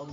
যে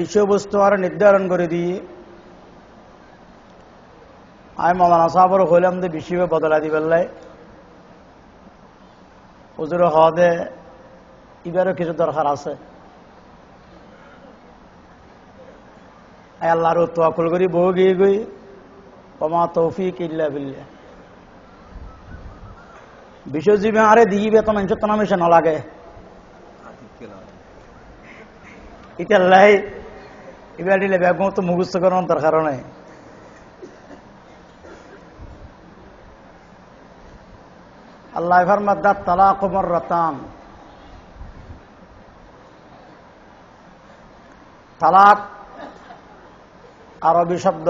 বিষয়বস্তু আর নির্ধারণ করে দিই আমি মৌলানা সাহাবর হইলাম যে বিষয় বদলা দিবেলাই হুজুর হদে এবারও কিছু দরকার আছে আল্লাহর তাওয়াক্কুল করি বহু গিয়ে গই ওমা তৌফিক ইল্লা বিল্লাহ বিশ্বজীবী আরে দিবে তো মানুষ তো নামে না লাগে ইতাল্লাই এবার দিলে বেগম তো মুখস্থ করার দরকার নাই আল্লাহ ফরমাদাত তালাক মাররাতান তালাক আরবি শব্দ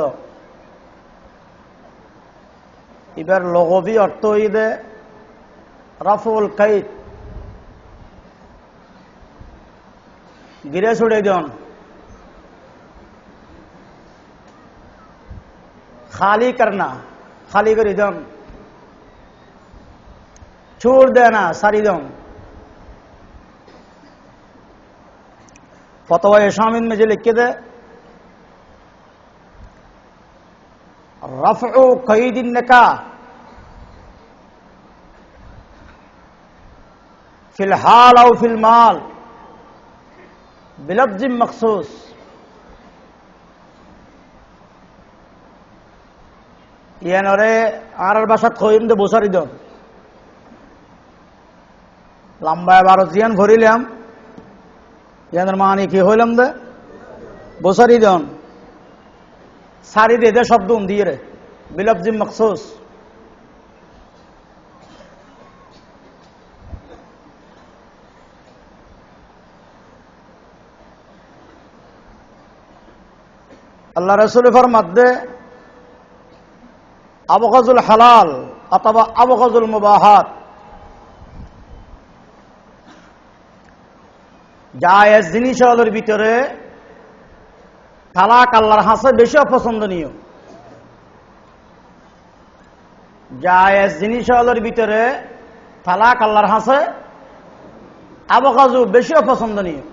এবার লগবি অর্থ হইবে রাফুল কাইদ গিরে ছুড়ে দেন খালি করনা খালি করে দেন छोड़ देना सारी दम फतवा शामिल में जो लिखे दे रफ़उ क़ैद निकाह फिल हाल और फिल माल बिलफ्ज़ मखसूस ये नरे आर बासात खोइम दे बोसारी दम লম্বায় 12 জিয়ান ভরিলাম ইয়াদের মানে কি হইলাম দে বসারি দেন সারি দে শব্দ দিয়ে রে বিলফজি মখসুস আল্লাহ রাসূল ফরমাত দে আবগাজুল হালাল অথবা আবগাজুল মুবাহাত জায়েজ জিনিসের ভিতরে তালাক আল্লাহর কাছে বেশি অপছন্দনীয় জায়েজ জিনিসের ভিতরে তালাক আল্লাহর কাছে আবগাজু বেশি অপছন্দনীয়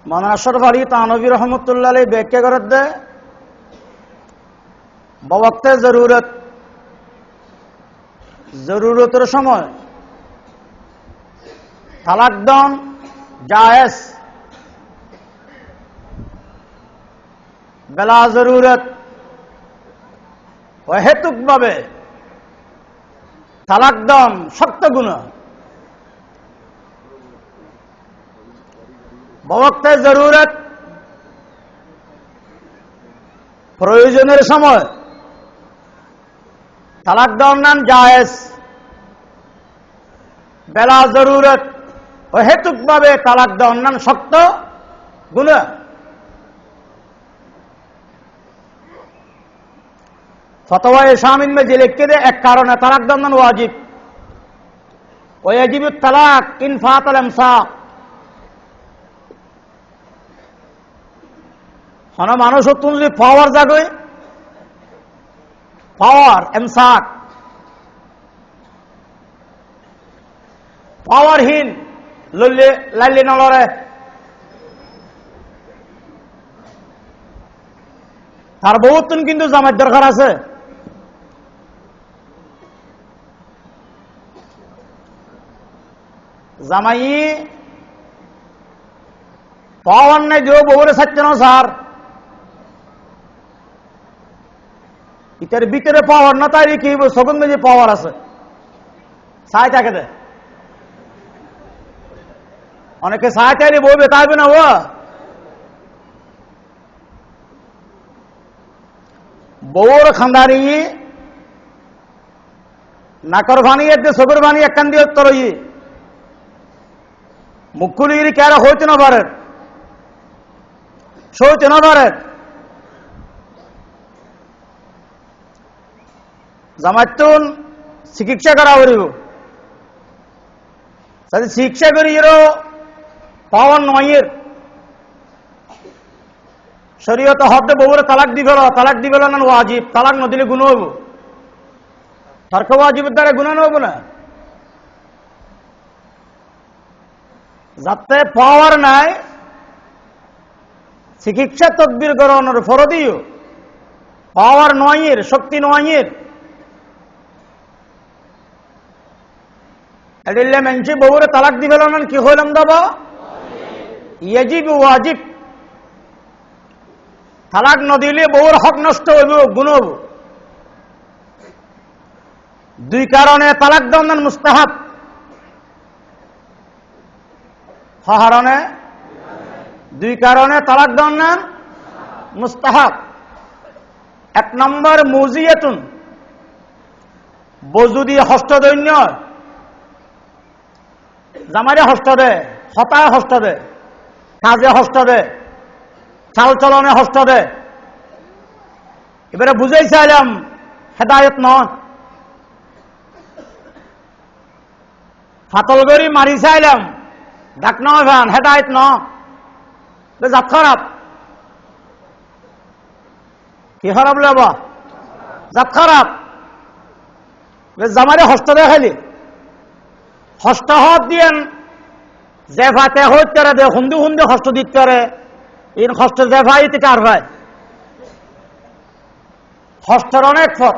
মাওলানা আশরাফ আলী থানভী রাহমাতুল্লাহ আলাইহি ব্যাখ্যা করে দেয় বওয়াক্তে জরুরতের সময় তালাক দান জায়েজ বেলা জরুরত অহেতুক ভাবে তালাক দান শক্ত গুনাহ বওয়াক্তে জরুরত প্রয়োজনের সময় তালাক দান জায়েজ বেলা জরুরত অহেতুক ভাবে তালাক দেওয়া অন্যান্য শক্ত গুনাহ ফতওয়ায়ে শামিল में যে লিখতে দে এক কারণে তালাক দেওয়া ওয়াজিব ওয়াজিবুত তালাক ইন ফাতাল ইমসাক হন মানুষ তুমি যদি পাওয়ার জাগে পাওয়ার ইমসাক পাওয়ারহীন লইলে লাইলে নলরে তার বহুত কিন্তু জামাত দরকার আছে জামাই পাওয়ার নাই দিও বউরে ছাড়ছে না স্যার ইটার ভিতরে পাওয়ার না তাই কি সগুন মেজে পাওয়ার আছে সাই থাকে দে অনেকে সাই চাইলে বইবে তাইবে না ও বউর খান্দারি নাকর ভানি এতে সগুর ভানি একখান দিয়ে তরই মুখুলিগিরি কেরা হইতে না পারে সইতে না পারে জামাইতুন চিকিৎসা করা করিব যদি চিকিৎসা করি পাওয়ার নয়ের শরীয়তে হদে বউরে তালাক দিবেল না ওয়াজিব তালাক নদিলে গুণ হইব তর্ক ওয়াজিবের দ্বারা গুণ হইব না যাতে পাওয়ার নাই চিকিৎসা তদবির করানোর ফরদিও পাওয়ার নয়ের শক্তি নয়ের এডিল্লে মেনছি বউরে তালাক দিবেল না কি হইলাম দাবা ইয়াজিব ওয়াজিব তালাক নদিলে বউর হক নষ্ট হইব গুণ হইব দুই কারণে তালাক দেওয়ান মুস্তাহাব হারণে দুই কারণে তালাক দেওয়ান মুস্তাহাব এক নম্বর মুজিয়াতুন বজুদি হস্ত দৈন্য জামারে হস্ত দে হতায় হস্ত দে কাজে হস্ত দে চাল চলনে হস্ত দে এবারে বুঝাই চাইলাম হেদায়ত নয় ফাতল করি মারি চাইলাম ডাক নয় ভান হেদায়ত ন জাত খারাপ কি খারাপ লেবা জাত খারাপ জামারে হস্ত দে খাইলি হস্ত হাত দিয়েন যে ভাতে হইতে দে হুন্দি হুন্দি হস্ত দিতে পারে ইন হস্ত যে ভাই এতে কার ভাই হস্তের অনেক পথ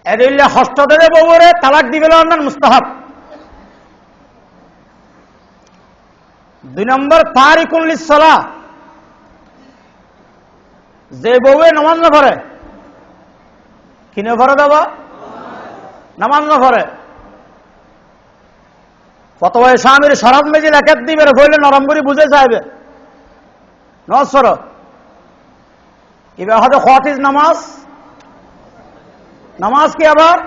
এদিলে হস্ত দেবে বউরে তালাক দিবে মুস্তাহাব দুই নম্বর তারিকুল লিসসালাহ যে বউয়ে নামাজ না পড়ে কিনে পড়ে দেবা নামাজ না পড়ে ফতোয়া স্বামীর শরাব মেজি লেখাত দিবে বললে নরম করে বুঝে চাইবে নসর এবার হয়তো হোয়াট ইজ নামাজ নামাজ কি আবার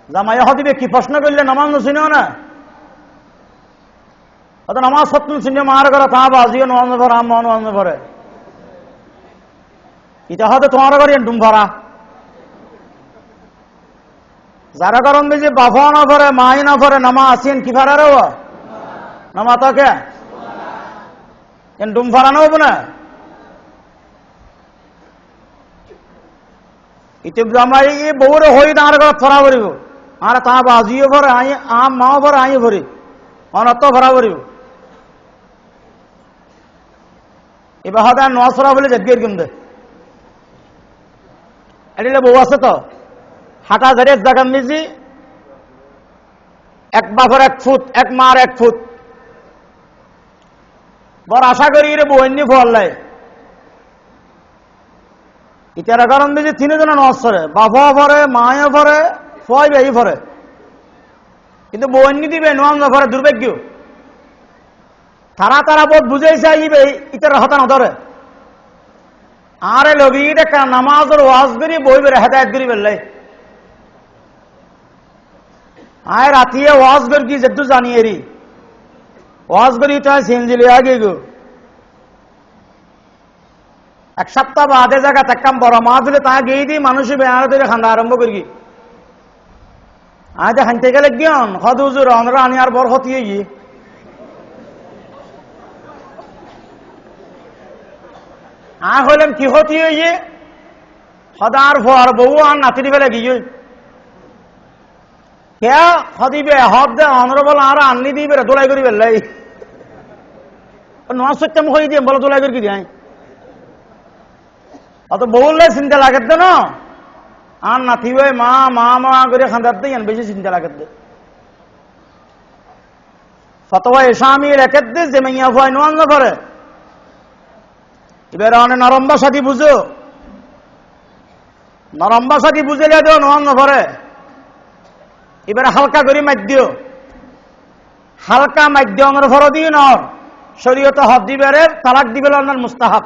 জামাই হদিবে কি প্রশ্ন করলে নামাজ শুনেও না হয়তো নামাজ সত্য শুনে মার করে তা বাজিও নামাজ ভরা নামাজ ভরে এটা হয়তো তোমার ঘরে ডুম ভরা যারা কারণ যে বাফা না ভরে মাই না ভরে নামা আসেন কি ফারা রে নামা তাকে ডুম ফারানো হবো না ইতে জামাই বউরে হই তাঁর ঘর ফরা ভরিব আর তা বাজিও ভরে আই আম মাও ভরে আই ভরি অনত ভরা ভরিব এবার হয়তো আর নসরা বলে জেদগির কিনবে এটিলে বউ আছে তো হাঁটা ধরে এক জায়গা মিজি এক বাফর 1 ফুট এক মার 1 ফুট বড় আশা করি রে বন্যি ফলাই ইতার কারণ দিয়েছে 3 জন নসরে বাফা ভরে মায়ে ভরে ফয় বেই ভরে কিন্তু বন্যি দিবে নোয়াম না ভরে দুর্ভাগ্য তারা তারা বোধ বুঝাই চাইবে ইতার হতা না ধরে আরে লবি এটা নামাজের ওয়াজ করি বই বেড়ে হেদায়ত করি বেললে আয় রাতিয়ে ওয়াজ করি কি যেটু জানিয়ে রি ওয়াজ করি তাই সিনজিলি আগে গো 1 সপ্তাহ বাদে জায়গা তাকাম বড় মা দিলে তা গিয়ে দিই মানুষই বেড়ার ধরে খান্দা আরম্ভ করি আয় হানতে গেলে জ্ঞান হদ হুজুর আমরা আনি আর বড় হতিয়ে গিয়ে আয় হইলাম কি হতিয়ে গিয়ে হদার ভর বউ আর নাতি ফেলে গিয়ে কে হদিবে হদ দে অনরবল আর আননি দিবে দোলাই করি বেলাই নোয়া সত্যম হয়ে দিয়ে বলো দোলাই করি দিয়ে অত বউলে চিন্তা লাগে তো না আর নাতি ভাই মা মা মা করে খান্দার দেয় বেশি চিন্তা লাগে ফতোয়া স্বামী রেখে দে যে মাইয়া ভয় নোয়ান না পারে এবার অনেক নরম ভাষা দি বুঝো, নরম ভাষা দি বুঝেলে দিও নন নভরে। এবার হালকা করে মাধ্যিও, হালকা মাধ্যমের ভর দিও নর শরীয়তে হদ দিবারে তালাক দিবে লন্ডন মুস্তাহাব।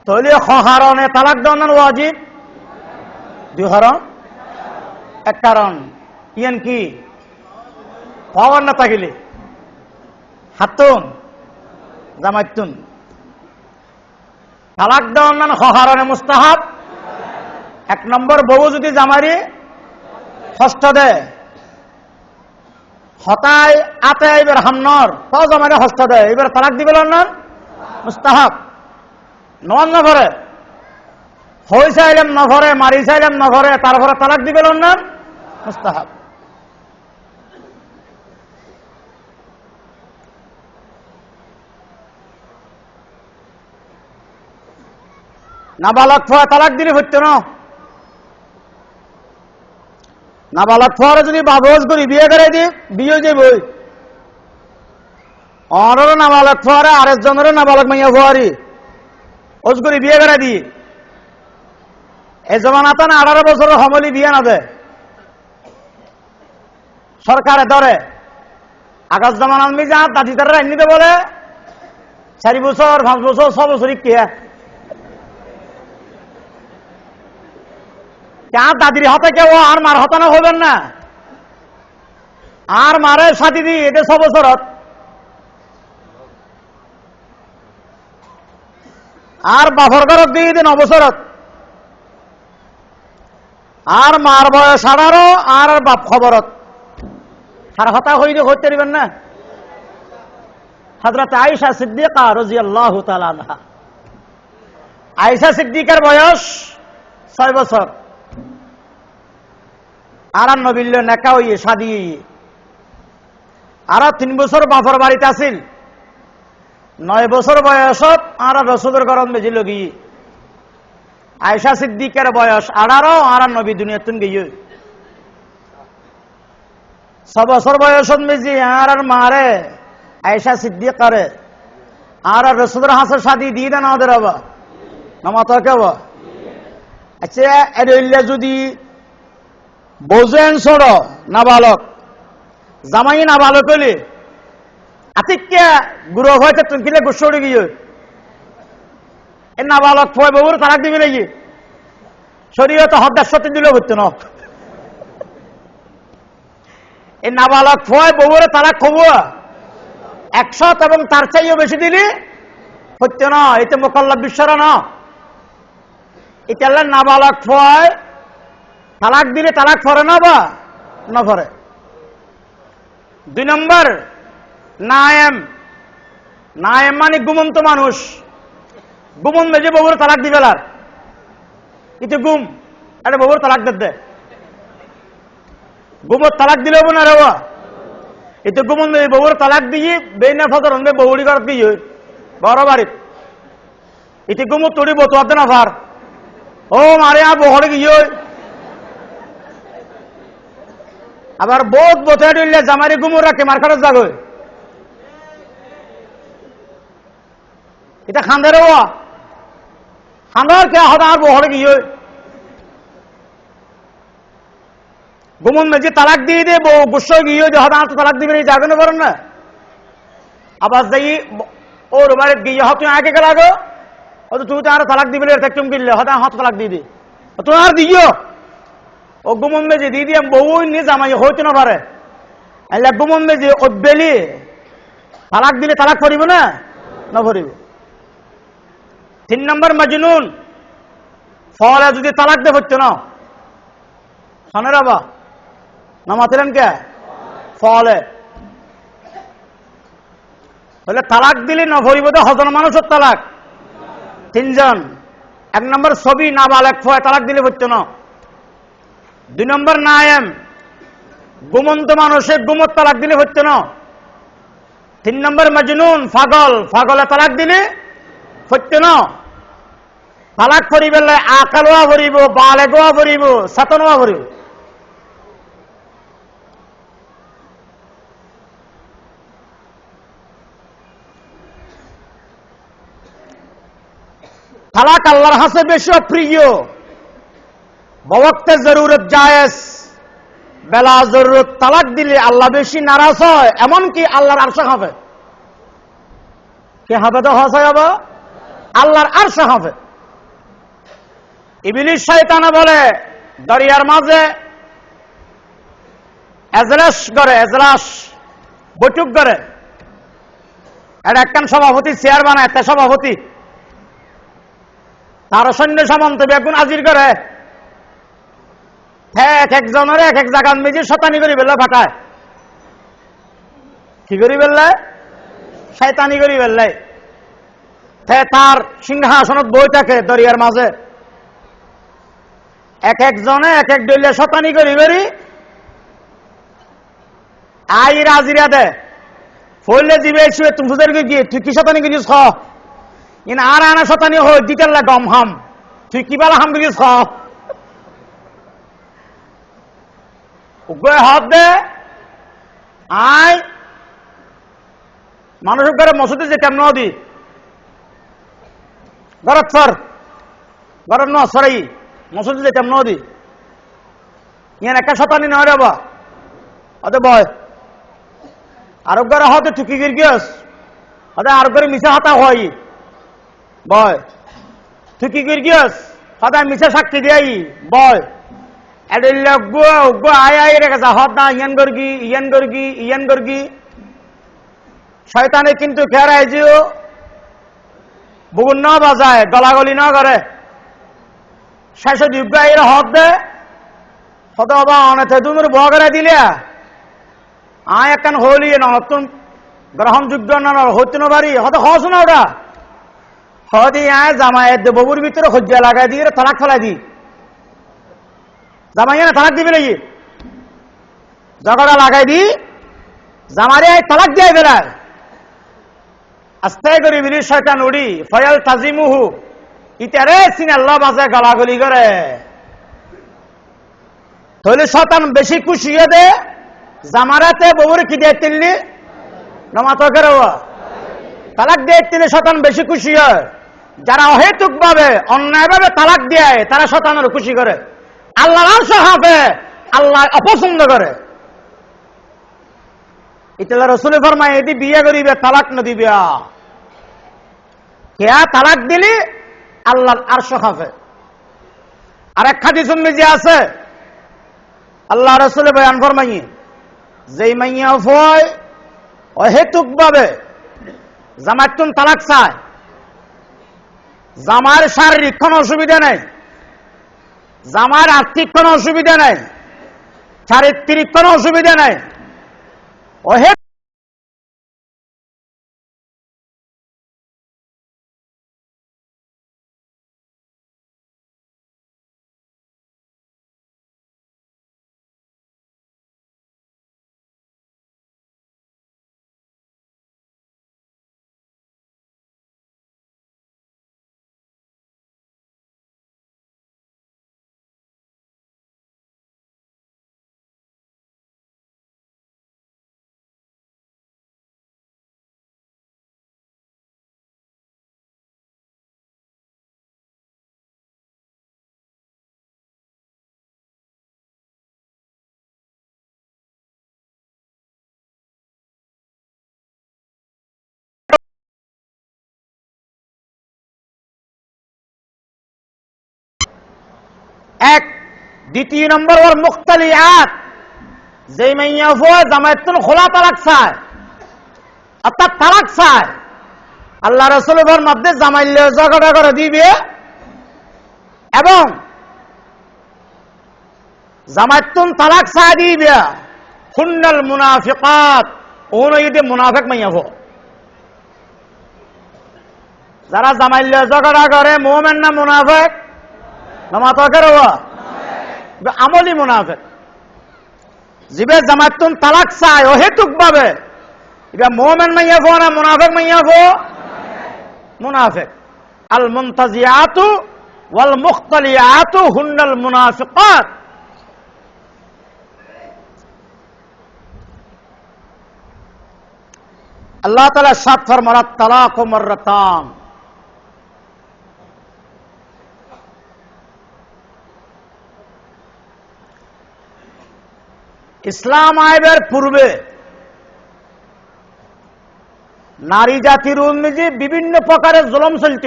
তাহলে হারণে তালাক দেওয়ান ওয়াজিব দুই হারণ এক কারণ ইয়ান কি পাওয়ার না থাকিলে হাতুন জামাইতুন তালাক দেওয়ান হারণে মুস্তাহাব। এক নম্বর বউ যদি জামারি ষষ্ঠ দেয় হতায় আতে এবার হামনর তাও জামারি ষষ্ঠ দেয়, এবার তালাক দিবে লন্ডন মুস্তাহাব। নন নভরে হই চাইলাম নভরে, মারি চাইলাম নভরে, তারপরে তালাক দিবে লন্ডন মুস্তাহাব। নাবালক ফুয়া তালাক দিলে হইতো না। নাবালক ফুয়ারে যদি বাবজ করি বিয়ে করে দি বিয়ে যে বই অনেরও নাবালক ফুয়ারে আরেকজনেরও নাবালক মাইয়া ফুয়ারি ওজ করে বিয়ে করে দি এই জমানাতে না 18 বছরের হমলি বিয়ে না দেয় সরকারে ধরে। আগস্ট জমান আনবি যা দাদি তারা এমনিতে বলে 4 বছর 5 বছর 6 বছর কে দাদির হাতে কেউ আর মার হতানো হবেন না, আর মারের সাথী দি এটা 6 বছরত, আর বাফর ঘরত দিয়ে 9 বছরত, আর মার বয়স 18 আর বাপ খবরত আর হতা হইতে পারিবেন না। হযরত আয়েশা সিদ্দিকা রাদিয়াল্লাহু তাআলা আনহা, আয়েশা সিদ্দিকার বয়স 6 বছর, আর নবীর নেকা হইয়ে শাদী আর 3 বছর বাপর বাড়িতে আছিল, 9 বছর বয়সত আর রসুলের গরম বেজিল গিয়ে। আয়েশা সিদ্দিকার বয়স 18 আর নবী দুনিয়াতুন গিয়ে 6 বছর বয়সত মেজি আর মারে আয়েশা সিদ্দিকারে আর রসুলের হাসে শাদী দিয়ে না ওদের বাবা নামাত কেব। আচ্ছা এর যদি বোঝেন ছোড় নাবালক জামাই নাবালক হইলে আতিকে গুরু হয়তো কিলে গোসড়ে গিয়ে এ নাবালক ফয় বউর তালাক দিবি নাকি শরীয়ত হদ্দার সত্যি দিলেও হতো না। এই নাবালক ফয় বউর তালাক খবু 100 এবং তার চাইও বেশি দিলি হতো না, এতে মোকাল্লাফ বিশ্বরা না। এটা নাবালক ফয় তালাক দিলে তালাক ফরে না বা না ফরে। 2 নম্বর নায়েম, নায়েম মানে ঘুমন্ত মানুষ, ঘুমন মেজে বউর তালাক দিবে আর এটা গুম আরে বউর তালাক দে ঘুমত তালাক দিলেও না রে এটা ঘুমন মেজে বউর তালাক দিয়ে বেনা ফজর হনবে বউড়ি ঘর দিয়ে বড় বাড়িত এটা ঘুমত তোড়ি বতুয়াতে না ফার ও মারে আর বহরে গিয়ে আবার বহুত বছর দিলে জামারি গুমুর রাখে মার্কারের জাগ এটা খান্দারে খান্দার কে হদা আর বহরে গিয়ে গুমন মেজি তালাক দিয়ে দে বউ গুসো গিয়ে যে হদা আর তালাক দিবে এই জাগনে পারেন না। আবার যাই ওর বাড়ি গিয়ে হত তুই আগে গেল আগো ও তো তুই তো আর তালাক দিবি একদম কিনলে হদা হাত তালাক দিয়ে দে তুমি আর দিও ও গুমন মেজি দিয়ে দিয়ে বউ নিয়ে জামাই হইতে না পারে গুমন মেজি ও বেলি তালাক দিলে তালাক ফরিব না না ফরিব। 3 নম্বর মাজনুন ফলে যদি তালাক দে হচ্ছে না শোনে রাবা না মাতিলেন কে ফলে বলে তালাক দিলে না ফরিব তো হজন মানুষের তালাক 3 জন। 1 নম্বর ছবি নাবালক ফয় তালাক দিলে হচ্ছে না। 2 নম্বর নায়েম ঘুমন্ত মানুষের ঘুমত তালাক দিলে হচ্ছে না। 3 নম্বর মাজনুন পাগল, পাগলে তালাক দিলে হচ্ছে না। তালাক ফরিবেলে আকালওয়া ফরিব, বালেগোয়া ফরিব, সাতনওয়া ফরিব। তালাক আল্লাহর কাছে বেশি প্রিয়। বওয়াক্তে জরুরত জায়েজ, বেলা জরুরত তালাক দিলে আল্লাহ বেশি নারাজ হয়, এমনকি আল্লাহর আরশ হবে। কে হবে তো হস হবে? আল্লাহর আরশ হবে। ইবলিস শয়তানে বলে দরিয়ার মাঝে এজলাস করে, এজলাস বৈঠক করে। এটা একখান সভাপতি চেয়ার বানায়, তে সভাপতি তার সৈন্য সামন্ত বেগুন আজির করে, এক একজনের এক এক জায়গার মেজে শতানি করি বেলা ফাটায়। কি করি বেললে? শয়তানি করি বেললে। তার সিংহাসনত বই থাকে দরিয়ার মাঝে, এক একজনে এক এক ডলে শতানি করি বেরি আই রাজিরা দে ফলে দিবে শুয়ে তুমি বুঝে গিয়ে তুই কি শতানি করিস খ ইন আর আনা শতানি হয় দিতেন না গম হাম তুই কি বেলা হাম করিস খ হাত দে আই মানুষের ঘরে মসজিদে যে কেমন দি ঘরত সর ঘরত ন সরাই মসজিদে যে কেমন দি ইয়ান একটা শতানি নয় রে বা অতে বয় আরোগ্যের হতে টুকি গির গিয়েস হতে আরোগ্যের মিশা হাতা হয় বয় টুকি গির গিয়েস হতে মিশা সাক্ষী দিয়াই বয় আয় আয় রেখে যা হত না ইয়ান গর্গি শয়তানে কিন্তু খেয়ারাই যেও বুগুন ন বাজায় গলাগলি ন করে শেষ যোগ্য এর হত দে হতে হবা অনেতে তুমি বগরে দিলে আয় একখান হলি নতুন গ্রহণযোগ্য হইতে পারি হয়তো হস না ওটা হদি আয় জামাইয়ের ববুর ভিতরে হজ্জা লাগাই দিয়ে তালাক ফেলাই দি জামাই না তালাক দিবে নাকি জগড়া লাগাই দি জামারে আয় তালাক দিয়ে বেড়ায় আস্তে করে বিলি শয়তান উড়ি ফয়াল তাজিমুহু ইতারে সিন আল্লাহ বাজে গালাগলি করে তাহলে শয়তান বেশি খুশি হয়ে দে জামারাতে ববুরে কি দিয়ে তিনলি নমাতকের তালাক দিয়ে তিনলে শতান বেশি খুশি হয়। যারা অহেতুক ভাবে অন্যায় ভাবে তালাক দেয় তারা শতানের খুশি করে, আল্লাহ আরশ হবে আল্লাহ অপছন্দ করে। ইতালা রাসূলে ফরমায় এদি বিয়ে করিবে তালাক না দিবে কে তালাক দিলি আল্লাহর আরশ হবে। আরেক হাদিস যে আছে আল্লাহ রাসূলে বয়ান ফরমায় যেই মাইয়া ফয় অহেতুক ভাবে জামাতুন তালাক চায়, জামার শারীরিক কোনো অসুবিধা নেই, জামার আর্থিক কোনো অসুবিধা নেই, চারিত্রিক কোনো অসুবিধা নেই, অহেতুক এক দ্বিতীয় নম্বর ওর মুখতালিয়াত যেই মাইয়া ফয় জামায়াতুন খোলা তালাক চায় অর্থাৎ তালাক চায় আল্লাহ রাসূল এর মধ্যে জামাইলে ঝগড়া করে দিবে এবং জামায়াতুন তালাক চায় দিবে হুন্নাল মুনাফিকাত ওনইদে মুনাফিক মাইয়া ফয় যারা জামাইলে ঝগড়া করে মুমিন না মুনাফিক নামাতকের আমলি মুনাফিক জিবে জামাতুন তালাক চায় অহেতুক ভাবে এটা মুমিন মাইয়া ফো না মুনাফিক মাইয়া ফো মুনাফিক আল মুনতাজিয়াতু ওয়াল মুখতালিয়াতু হুন্নাল মুনাফিকাত আল্লাহ তাআলা সাত ফরমান তালাকু মাররাতান ইসলাম আইবের পূর্বে নারী জাতির উন্মিজি বিভিন্ন প্রকারের জুলুম চলত।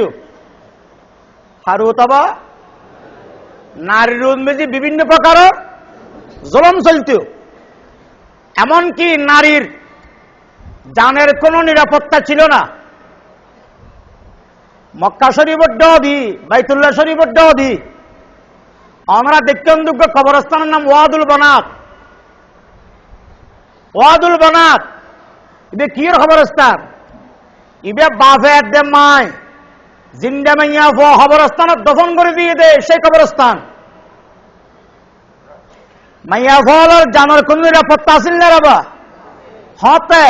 আর অথবা নারীর উন্মিজি বিভিন্ন প্রকারের জুলুম চলত। এমনকি নারীর জানের কোনো নিরাপত্তা ছিল না। মক্কা শরীফের ডদি, বাইতুল্লাহ শরীফের ডদি, আমরা দেখতে যোগ্য কবরস্থানের নাম ওয়াদুল বানাত। ওয়াদুল বানাত ইবে কির খবরস্থান? ইবে বাফে একদম মাই জিন্দা মাইয়া খবরস্থানত দফন করে দিয়ে দে, সেই কবরস্থান। মাইয়া ফলের জানার কোন নিরাপত্তা আছিল না বাবা? হতে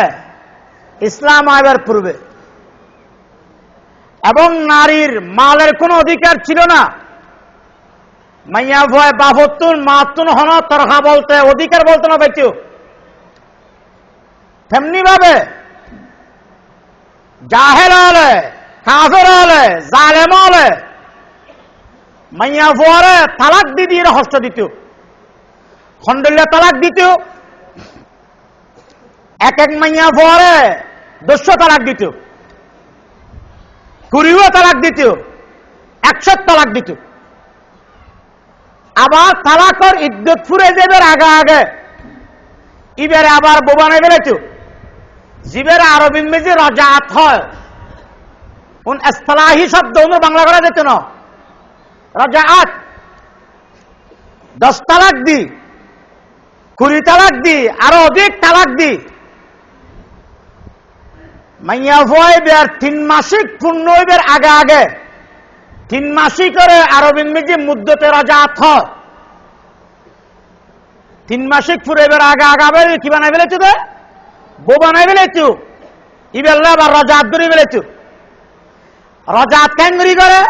ইসলাম আইবার পূর্বে। এবং নারীর মালের কোন অধিকার ছিল না। মাইয়া ভয় বাফতুন মাতুন হন তরখা বলতে অধিকার বলতে না পাইতো। তেমনি ভাবে জাহেল হলে, কাফের হলে, জালেম হলে মাইয়া ফুয়ারে তালাক দিয়ে হস্ত দিত, খন্ডলে তালাক দিত। এক এক মাইয়া ফুয়ারে 200 তালাক দিত, 20 তালাক দিত, 100 তালাক দিত। আবার তালাকর ইদ্যত ফুরে যাবার আগে আগে ইবেরে আবার বোবানে বেড়েছ। জীবের আরব ইংরেজি রাজাত হয়, কোন ইসলাহি শব্দ বাংলা করা যেত না। রাজাত 10 তালাক দি, 20 তালাক দি, আরো অধিক তালাক দি। মাইয়া ফুয়াইবের 3 মাসিক পূর্ণ হইবার আগে আগে 3 মাসিক করে আরব ইংরেজি মুদ্দতে রাজাত হয়। 3 মাসিক ফুরাইবার আগে আগে কি বানাই ফেলেছ? বউ বানাই ফেলেছ। ইবেল্লা আবার রাজাত ধরে ফেলেছ। রাজাত কেন করি করে?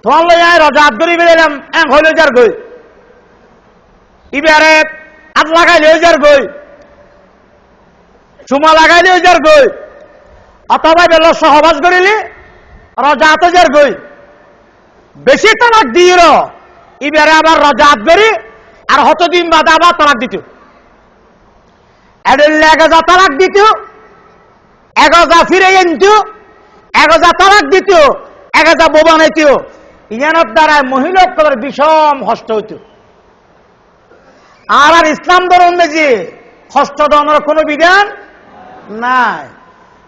তোমার লইয়া রাজাত ধরে ফেলাম হইল যার গই, ইবারে হাত লাগাইলে যার গই, চুমা লাগাইলে যার গই, অথবা বেল সহবাস করিলি রাজাত যার গই। বেশি তালাক দিল ইবারে আবার রাজাত করি আর হতদিন বাদে আবার তালাক দিত। এডেল 1000 তালাক দিত, 1000 ফিরে আনত, 1000 তালাক দিত, 1000 বউ বানাইত। ইয়ানোর দ্বারায় মহিলার বিষম কষ্ট হইত। আর ইসলাম ধর্ম যে কষ্ট দেওয়ার কোন বিধান নাই।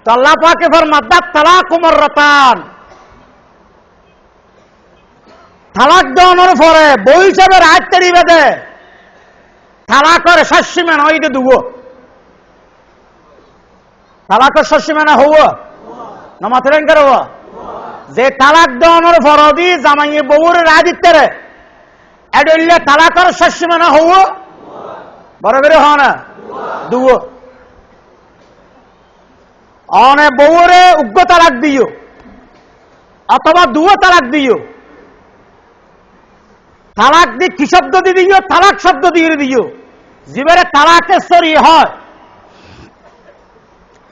তো আল্লাহ পাকে ফরমাত তালাক মাররাতান, তালাক দেওয়ানোর পরে বই হিসাবে রাত তারি বেঁধে তালাকের শাসীমানা হইতে দুব। তালাকের শাসীমানা হব না মাত্রেন করব যে তালাক দেওয়ানোর ফরদি জামাইয়ে বউর রায় দিতে রে এডলে তালাকের শাসীমানা হব বরাবর হ না দুব। অনে বউরে উগ্র তালাক দিও অথবা দুও তালাক দিও। তালাক দি কি শব্দ দিয়ে দিও? তালাক শব্দ দিয়ে দিও। জীবনে তালাকে সরি হয়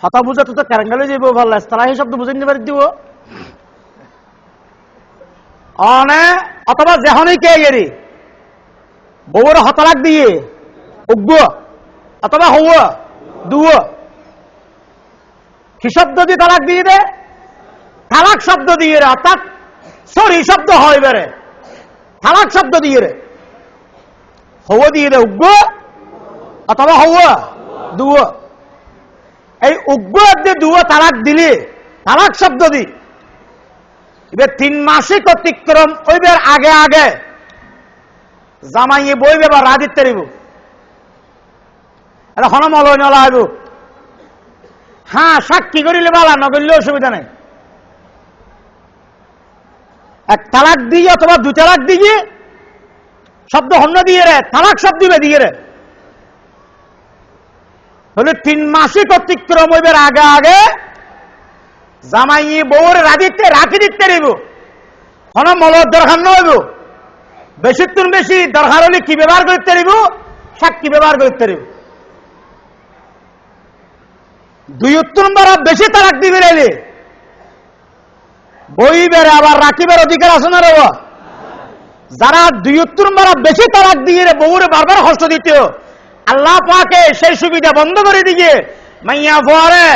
হতা বুঝাতে তো ক্যারেঙ্গালে যাইব ভালো তালাক শব্দ বুঝে নিতে পারি দিব। অনে অথবা যেহনই কে গেরি বউর হতালাক দিয়ে উগ্র অথবা হৌ দুও কি শব্দ দিয়ে তালাক দিয়ে দে? তালাক শব্দ দিয়ে রে, অর্থাৎ সরি শব্দ হয় বেড়ে তালাক শব্দ দিয়ে রে। হৌ দিয়ে দে উগ্র অথবা হৌ দুও। এই উগ্র দিয়ে দুও তালাক দিলে তালাক শব্দ দি এবার 3 মাসিক অতিক্রম ওইবার আগে আগে জামাইয়ে বইবে বা রাজিত তারিব এটা হন মল নলা হইব। হ্যাঁ সাক্ষী করিলে বালা নগরলে অসুবিধা নেই। এক তালাক দিয়ে অথবা 2 তালাক দিয়ে শব্দ হন্য দিয়ে রে তালাক শব্দ দিবে দিয়ে রে হলে 3 মাসিক অতিক্রম হইবার আগে আগে জামাইয়ে বউর রাজিতে রাখি দিতে রইব। হন মলত দরকার নইব। বেশি তুন বেশি দরকার হলে কি ব্যবহার করতে রইব? সাক্ষী ব্যবহার করতে রইব। 2 নম্বর বেশি তালাক দিবে রেলে বই বেড়ে আবার রাখিবার অধিকার আছে না রব? যারা 2 নম্বর বেশি তালাক দিয়ে বউরে বারবার কষ্ট দিত আল্লাহ পাকে সেই সুবিধা বন্ধ করে দিয়ে মাইয়া ফোয়ারে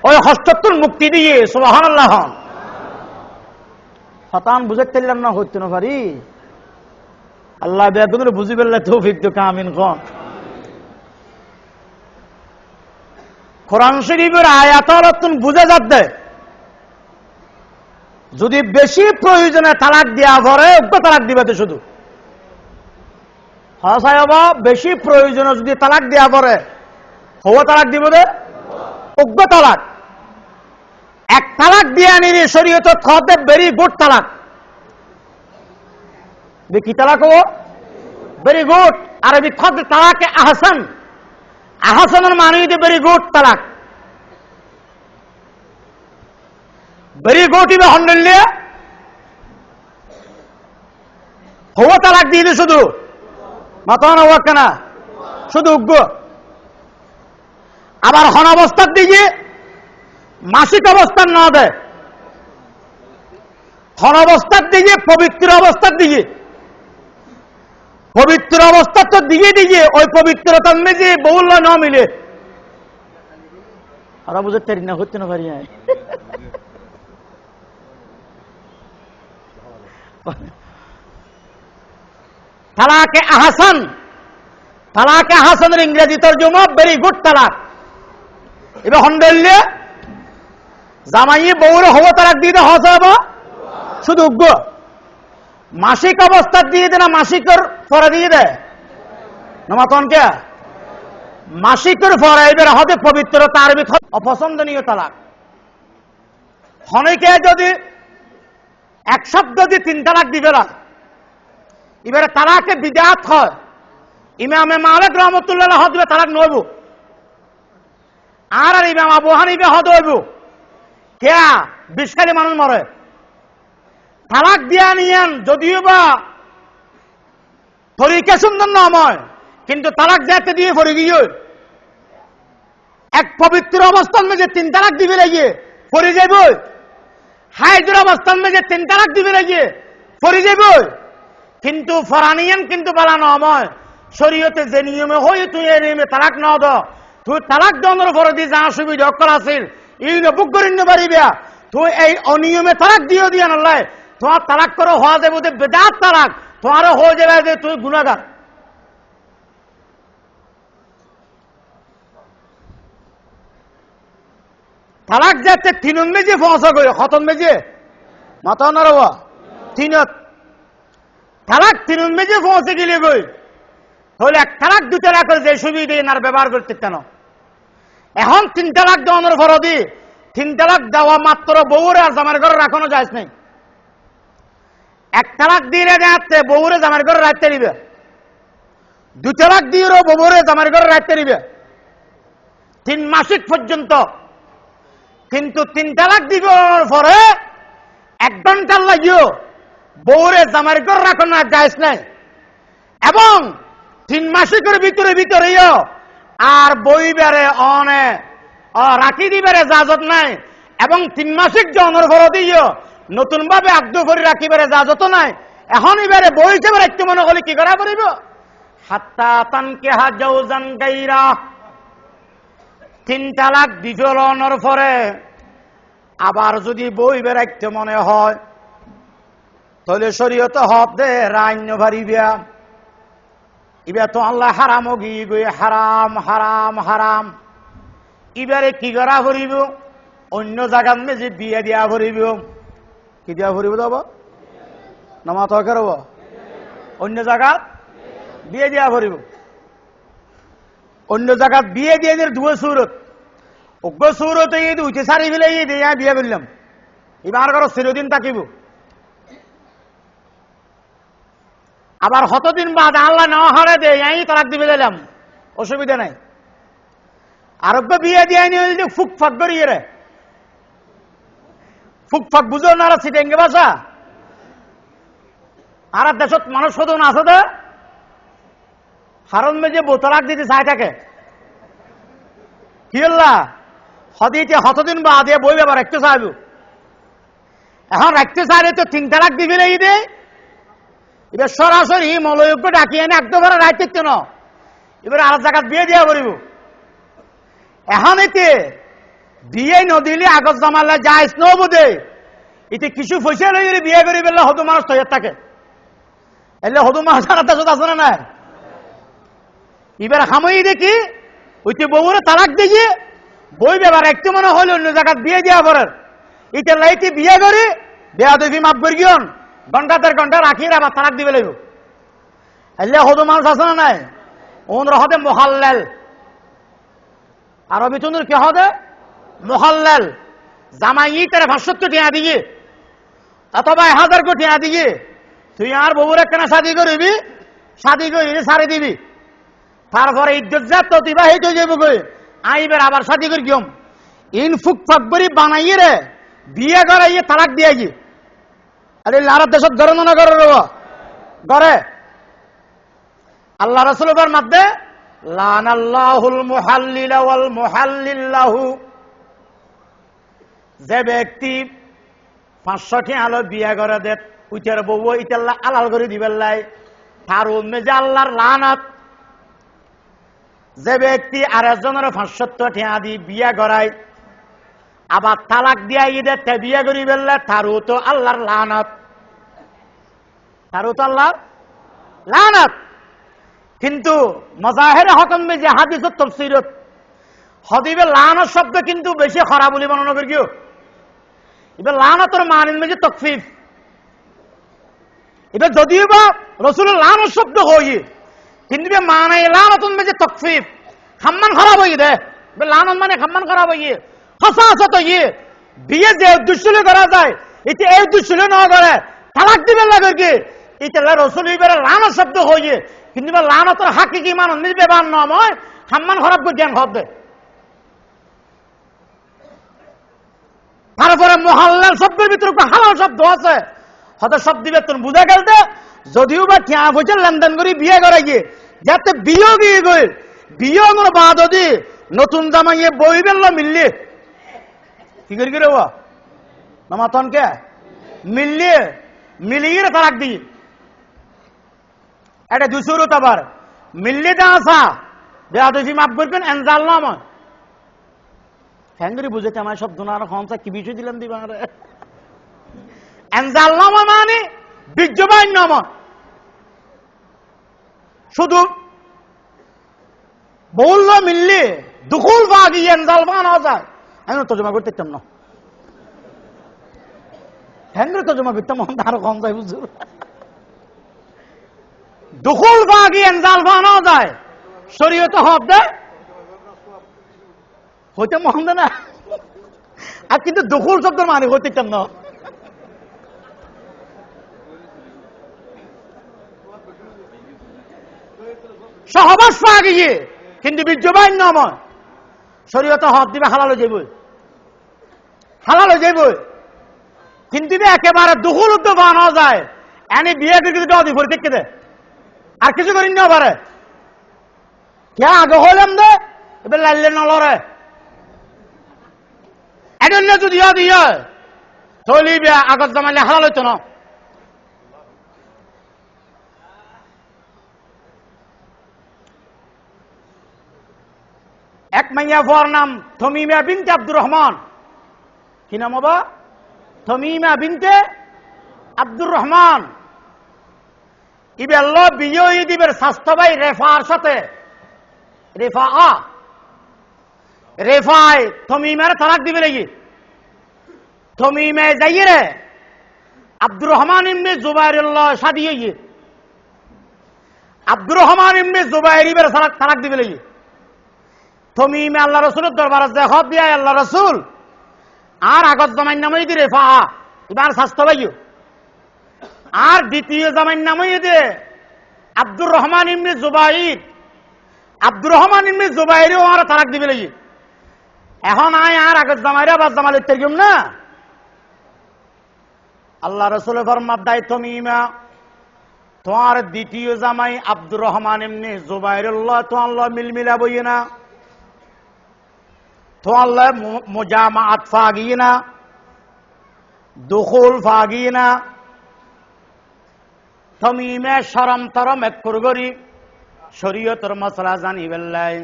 ওই হস্তত্বর মুক্তি দিয়ে সুবহানাল্লাহ। হতান বুঝাতে পারলাম না, হইতে না পারি। আল্লাহ বেদনের বুঝি পেলে তৌফিক তো কামিন খন। কোরআন শরীফের আয়াত বুঝে যাচ্ছে, যদি বেশি প্রয়োজনে তালাক দেওয়া পরে উক্ত তালাক দিবে তো শুধু। হ্যাঁ সাহেব, বেশি প্রয়োজনে যদি তালাক দেওয়া পরে হওয়া তালাক দিব দে উক্ত তালাক। এক তালাক দিয়ে নিলে শরীয়ত খতে ভেরি গুড তালাক। কি তালাক হবো? Very good. আরবি খত তালাকে আহসান। আহসানের মানে ভেরি গুড তালাক। ভেরি গুড ইবে হন্ডলে হওয়া তালাক দিয়ে দে শুধু মাথা হওয়া কেনা শুধু উগ্র। আবার হন অবস্থার দিকে মাসিক অবস্থার না দেয়, হন অবস্থার দিকে পবিত্র অবস্থার দিকে, পবিত্র অবস্থার তো দিকে দিকে ওই পবিত্রতার মেঝে বহুল্য না মিলে। আর বুঝতে পারি না, হচ্ছে না পারি না। তালাকে আহসান। তালাকে আহসানের ইংরেজি তর্জমা ভেরি গুড তালাক। এবার হন্ডলে জামাইয়ে বউরে হবো তালাক দিয়ে দে হস হবো শুধু উগ্র। মাসিক অবস্থা দিয়ে দে না মাসিকের পরে দিয়ে দেয় না মাতনকে মাসিকের পরে এবার হতে পবিত্র তার অপছন্দনীয় তালাক। অনেকে যদি এক শব্দ দিয়ে 3 তালাক দিবে না, এবারে তালাকে বিদাত হয়। ইমামে মালিক রহমতুল্লাহ হদ দিবে তালাক নইব, আর ইমাম আবু হানিফা হদ হইব। কে 20 খালি মানুষ মরে তালাক দিয়া নিয়েন, যদিও বা তরিকা সুন্দর নয়, কিন্তু তালাক যেতে দিয়ে পড়ে গিয়ে এক পবিত্র অবস্থান মেঝে 3 তালাক দিবে লাগিয়ে পড়ে যাইব। হাইজের অবস্থান মেঝে 3 তালাক দিবে লাগিয়ে পড়ে যাইব। কিন্তু ফরানিয়ান কিন্তু বলা নয়, শরীয়তে যে নিয়মে হই তুই এই নিয়মে তালাক ন দ, তুই তালাক দনের পরে দিয়ে যা সুবিধা অকল আছিল এই বুক করে নিতে পারিবে। তুই এই অনিয়মে তালাক দিও দিয়া নয়, তোমার তালাক করে হওয়া যাবে বেদাত তালাক, তোমারও হয়ে যাবে যে তুই গুনাহগার। তালাক যাচ্ছে 3 মেজে পৌঁছা গই খতম মেজে মাথা না রবা 3 তালাক 3 মেজে পৌঁছে গেলে গই তাহলে 1 তালাক 2 তালাক করে যে সুবিধা এনার ব্যবহার করতে কেন? এখন 3 তালাক দেওয়ানোর ফরদি 3 তালাক দেওয়া মাত্র বউরে আর জামার ঘরে রাখানো যায় নাই। 1 তালাক দিয়ে যাচ্ছে বউরে জামার ঘরে রাখতে দিবে, 2 তালাক দিয়েও বউরে জামার ঘরে রাখতে দিবে 3 মাসিক পর্যন্ত। কিন্তু 3 তালাক দিবার পরে 1 ঘন্টা লাগিও বউরে জামার ঘরে রাখানো যায় নাই। এবং 3 মাসিকের ভিতরেও আর বই বেড়ে অনে রাখি দিবারে জাজত নাই। এবং 3 মাসিক জনের ঘর দিও নতুন ভাবে আগ্ধ করে রাখিবারে জাজত নাই। এখন এবারে বই হিসেবে একটু মনে হলে কি করা পড়িব? হাত্তা তানকিহা জাওজান গায়রা 3 তালাক দিজলনের পরে আবার যদি বই বেড়াইতে মনে হয় তাহলে শরীয়ত হক দে রাইন্য ভারিবিয়া। ইবা তো আল্লাহ হারাম গিয়ে গিয়ে হারাম হারাম হারাম। এবারে কি করা ভরিব? অন্য জায়গার মেঝে বিয়ে দিয়া ভরিব। কি দিয়া ভরিব যাব না মাথা করব? অন্য জায়গা বিয়ে দিয়া ভরিব। অন্য জায়গা বিয়ে দিয়ে দিয়ে 2 সুরত অজ্ঞ সুরত এই 2 সারি ফেলে দিয়ে বিয়ে করলাম। এবার করো চিরদিন থাকিব। আবার কতদিন বাদ আল্লাহ না হারে দে এই তালাক দিবে দিলাম, অসুবিধা নাই। আরব্য বিয়ে দিয়ে নিয়ে ফুক ফাক করিয়ে রে ফুক ফাক বুঝো না সিটেঙ্গে বাসা। আর দেশত মানুষ শোধ না আছে হারণ মেজে বোতলাক দিতে চাই থাকে কি হল্লা হদিতে কতদিন বাদ বই ব্যাপার রাখতে চাইব। এখন রাখতে চাইলে তো 3 তালাক দিবে এই দে। এবার সরাসরি মলয়োগ্য ডাকিয়ে এনে একদম রাখতে ন এবার আর জায়গা বিয়ে দিয়া করিব। এখন এতে বিয়ে নদিলে আগত জমালে যায় স্নোবোধে এতে কিছু পয়সা লই বিয়ে করি পেলে হতো মানুষ তৈরি থাকে, এলে হতো মানুষ আছে না নাই। এবার খামই দেখি ওইতে বউরে তালাক দিয়ে বই ব্যাপার একটু মনে হলে অন্য জায়গা বিয়ে দেওয়া পরের ইতে লাইতে বিয়ে করে বেয়া দেখি মাপ করি গিয়ন ঘন্টাতের ঘন্টা রাখি আবার তালাক দিবে লাগবে। এলে হতো মানুষ আছে না নাই। ওনরা হতে মোহাল্লাল, আরবি চন্দ্র কে হবে মোহাল্লাল। জামাই তার 570 টাকা দিয়ে অথবা 1000 কোটি টাকা দিয়ে তুই আর বউরে কেন শাদি করবি, শাদি করি সারি দিবি, তারপরে ইজ্জত যা অতিবাহিত হয়ে যাবো গই আইবার আবার শাদি করি কিয়ম ইনফুক ফাকবরি বানাইয়ে রে বিয়ে করাইয়ে তালাক দিয়ে গিয়ে। আরে লারা দেশত গড়ে না করে গড়ে। আল্লাহ রাসূলের মধ্যে লানাল্লাহুল মুহাল্লিলা ওয়াল মুহাল্লিল্লাহু, যে ব্যক্তি 500 আলো বিয়ে করে দে উইটার বউ ইতাল্লাহ আলাল করে দিবেন লাই তার উম্মে যে আল্লাহর লানাত। যে ব্যক্তি আরেকজনের 570 টাকা দিয়ে বিয়ে করায় আবার তালাক দিয়া ঈদের বিয়ে করি বেললে তারও তো আল্লাহর লানাত, তারও তো আল্লাহর লানাত। কিন্তু মাজাহিরে হকমে যে হাদিসত তাফসীরত হদিবে লানাত শব্দ কিন্তু বেশি খারাপ বলে বর্ণনা করি কেউ। এবার লানাতের মানে যে তাকফীফ, এবার যদিও বা রাসূলের লানাত শব্দ হই কিন্তু মানে লানাতুন মে যে তাকফীফ সম্মান খারাপ হই দে। লানাত মানে সম্মান খারাপ হই হসাসত হই বিয়ে যে উদ্দেশ্য করা যায় এতে এই উদ্দেশ্য না করে তালাক দিবে লাগে কি এটা রাসূল এবারে লানাত শব্দ হই কিন্তু লানাতের হাকিকি মান নিজে বান নয় সম্মান খারাপ করে জ্ঞান হবে। তারপরে মোহাল্লাল শব্দের ভিতরে হালাল শব্দ আছে, হয়তো শব্দ বেতন বুঝা গেলতে যদিও বা ঠিয়া পয়সা লেনদেন করি বিয়ে করাই গিয়ে যাতে বিয়ে গিয়ে গই বিয়ে বা যদি নতুন জামাইয়ে বই বেললো মিললে কি করি রে মাতন কে মিললে মিলিয়ে তালাক দিই এটা 200 আবার মিললে যা আসা বেয়া দেখি মাফ করবেন এনজাল নাম হ্যাঙ্গরি বুঝেছে আমার সব দুনার খমসা কি বিষয় দিলাম দিবা এনজাল নাম মানে বিজ্ঞবান নাম শুধু বললো মিললে দুকুল বাগি এনজাল বানা যায়। আমি তর্জমা করতে চাম না, হ্যাঙ্গরি তর্জমা করতাম আরো কম যায় বুঝছো। দুকুল বাগি এনজাল বানা যায় শরীয়তে হবে হইতে মহন্দ না। আর কিন্তু দুকুল শব্দের মানে হইতে চাম না। সহবাস পাওয়া গিয়ে কিন্তু বীর্যবান নয় শরীয়তে হক দিবে হালাল যাইব, হালাল যাইব কিন্তু একেবারে দুকুল উদ্যোগ বানা যায় এনে বিয়ে কিন্তু অধিপরি দেখতে দে আর কিছু করি না পারে কে আগে হইলাম দে এবার লাইলে নলরে এজন্য যদি দিয়ে তৈলি আগত জমাইলে হালাল হইতো না। এক মাইয়া ফুয়ার নাম তমিমা বিনতে আব্দুর রহমান। কি নাম বাবা? তমিমা বিনতে আব্দুর রহমান। ইবেল্লা বিজয়ী দিবের স্বাস্থ্য ভাই রেফার সাথে রেফায় তমিমার তালাক দিবে নাকি তমিমে যাইয়ে রে আব্দুর রহমান ইবনে জুবাইরুল্লাহ শাদি হইয়ে আব্দুর রহমান ইবনে জুবাইর তালাক দিবে নাকি তমিমে আল্লাহ রসুলের দরবার দেখব দিয়া আল্লাহ রসুল আর আগত জামাই নামই দি রেফা এবার স্বাস্থ্য ভাই আর দ্বিতীয় জামাই নামই দে আব্দুর রহমান ইবনে জুবাইর। আব্দুর রহমান ইবনে জুবাইরও আর তালাক দিবে নাকি এখন আয় আর আগত জামাইরা বা জামালের তেরগম না। আল্লাহ রসুলের ফরমাত দায় তমিমা তোমার দ্বিতীয় জামাই আব্দুর রহমান ইবনে জুবাইরুল্লাহ তো আল্লাহ মিলমিলা বইয়ে না তো আল্লাহ মুজামাআত ফাগিয়ে না দুখুল ফাগিয়ে না তমিমে শরম তরম এক করগরি শরীয়তের মাসলা জানি বেল্লাই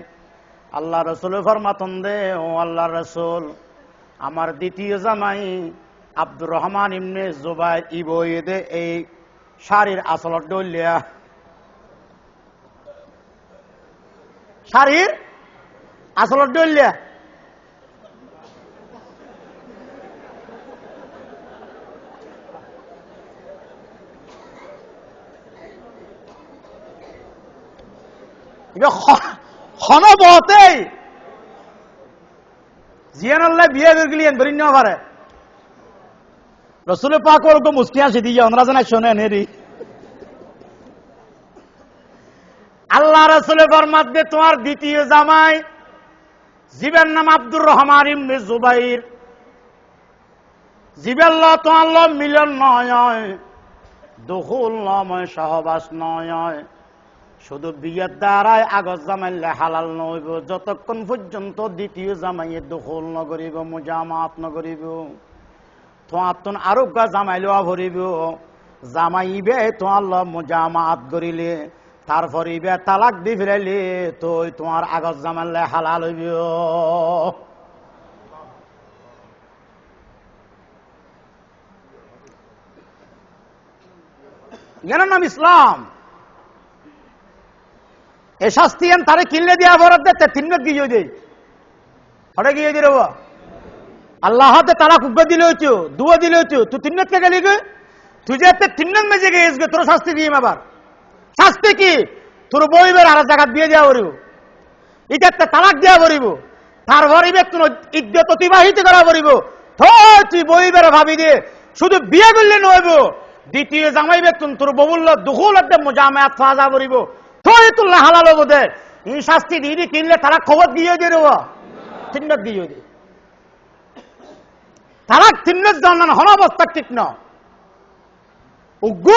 আল্লাহ রসুল ফরমাতন দে, ও আল্লাহ রসুল, আমার দ্বিতীয় জামাই আব্দুর রহমান ইবনে জুবাইর ইবইদে এই শাড়ির আসলত ডলিয়া, শাড়ির আসলত ডলিয়া। ক্ষণবতে জিয়ানাল্লাহ বিয়ে করে গেলেন বরিন না পারে রসুল পাক ওরকম মুস্কি আসি দিয়ে ওনারা জানা শোনেন এরি আল্লাহ রসুল ফরমাত দে, তোমার দ্বিতীয় জামাই জীবের নাম আব্দুর রহমান ইবনে জুবাইর, জীবের ল তোমার ল মিলন নয়, দুখুল নয়, সহবাস নয়, শুধু বিয়ের দ্বারাই আগজ জামাইলে হালাল নইব যতক্ষণ পর্যন্ত দ্বিতীয় জামাইয়ে দখল নগরিব, মুজামাত নগরিব। তোমার তো আরোগ্য জামাই লওয়া ভরিব, জামাইবে তোমার ল মুজামাত করিলে, তারপর ইবে তালাক দি ফিরাইলে তো তোমার আগজ জামাইলে হালাল হইব। এর নাম ইসলাম। এ শাস্তি তারে কিনলে দিয়া বরাদ দে তিনবার গিয়ে দেয়, হঠাৎ গিয়ে দিয়ে দেবো আল্লাহ হাতে তারা কুব্বা দিলে হইছো, দুয়া দিলে হইছো, তুই তিনকে গেলি গে, তুই যে তিন মেজে গিয়ে গে, তোর শাস্তি দিই আবার। শাস্তি কি? তোর বইবের আর জায়গা দিয়ে দেওয়া পড়িব, এটা তালাক দেওয়া পড়িব, তারপর তোর ইজ্জত অতিবাহিত করা পড়িব। তুই বইবের ভাবি দিয়ে শুধু বিয়ে করলে নইব, দ্বিতীয় জামাই বেতন তোর ববুল্লা দুখুল একদম মুজামাত ফাজা পড়িব, তুল্লাহ হালাল হবো দে। এই শাস্তি দিয়ে কিনলে তারা খবর দিয়ে দিয়ে দেবো, তিনবার দিয়ে দে। তারা তিনবার জানান হন অবস্থা ঠিক ন, উগ্র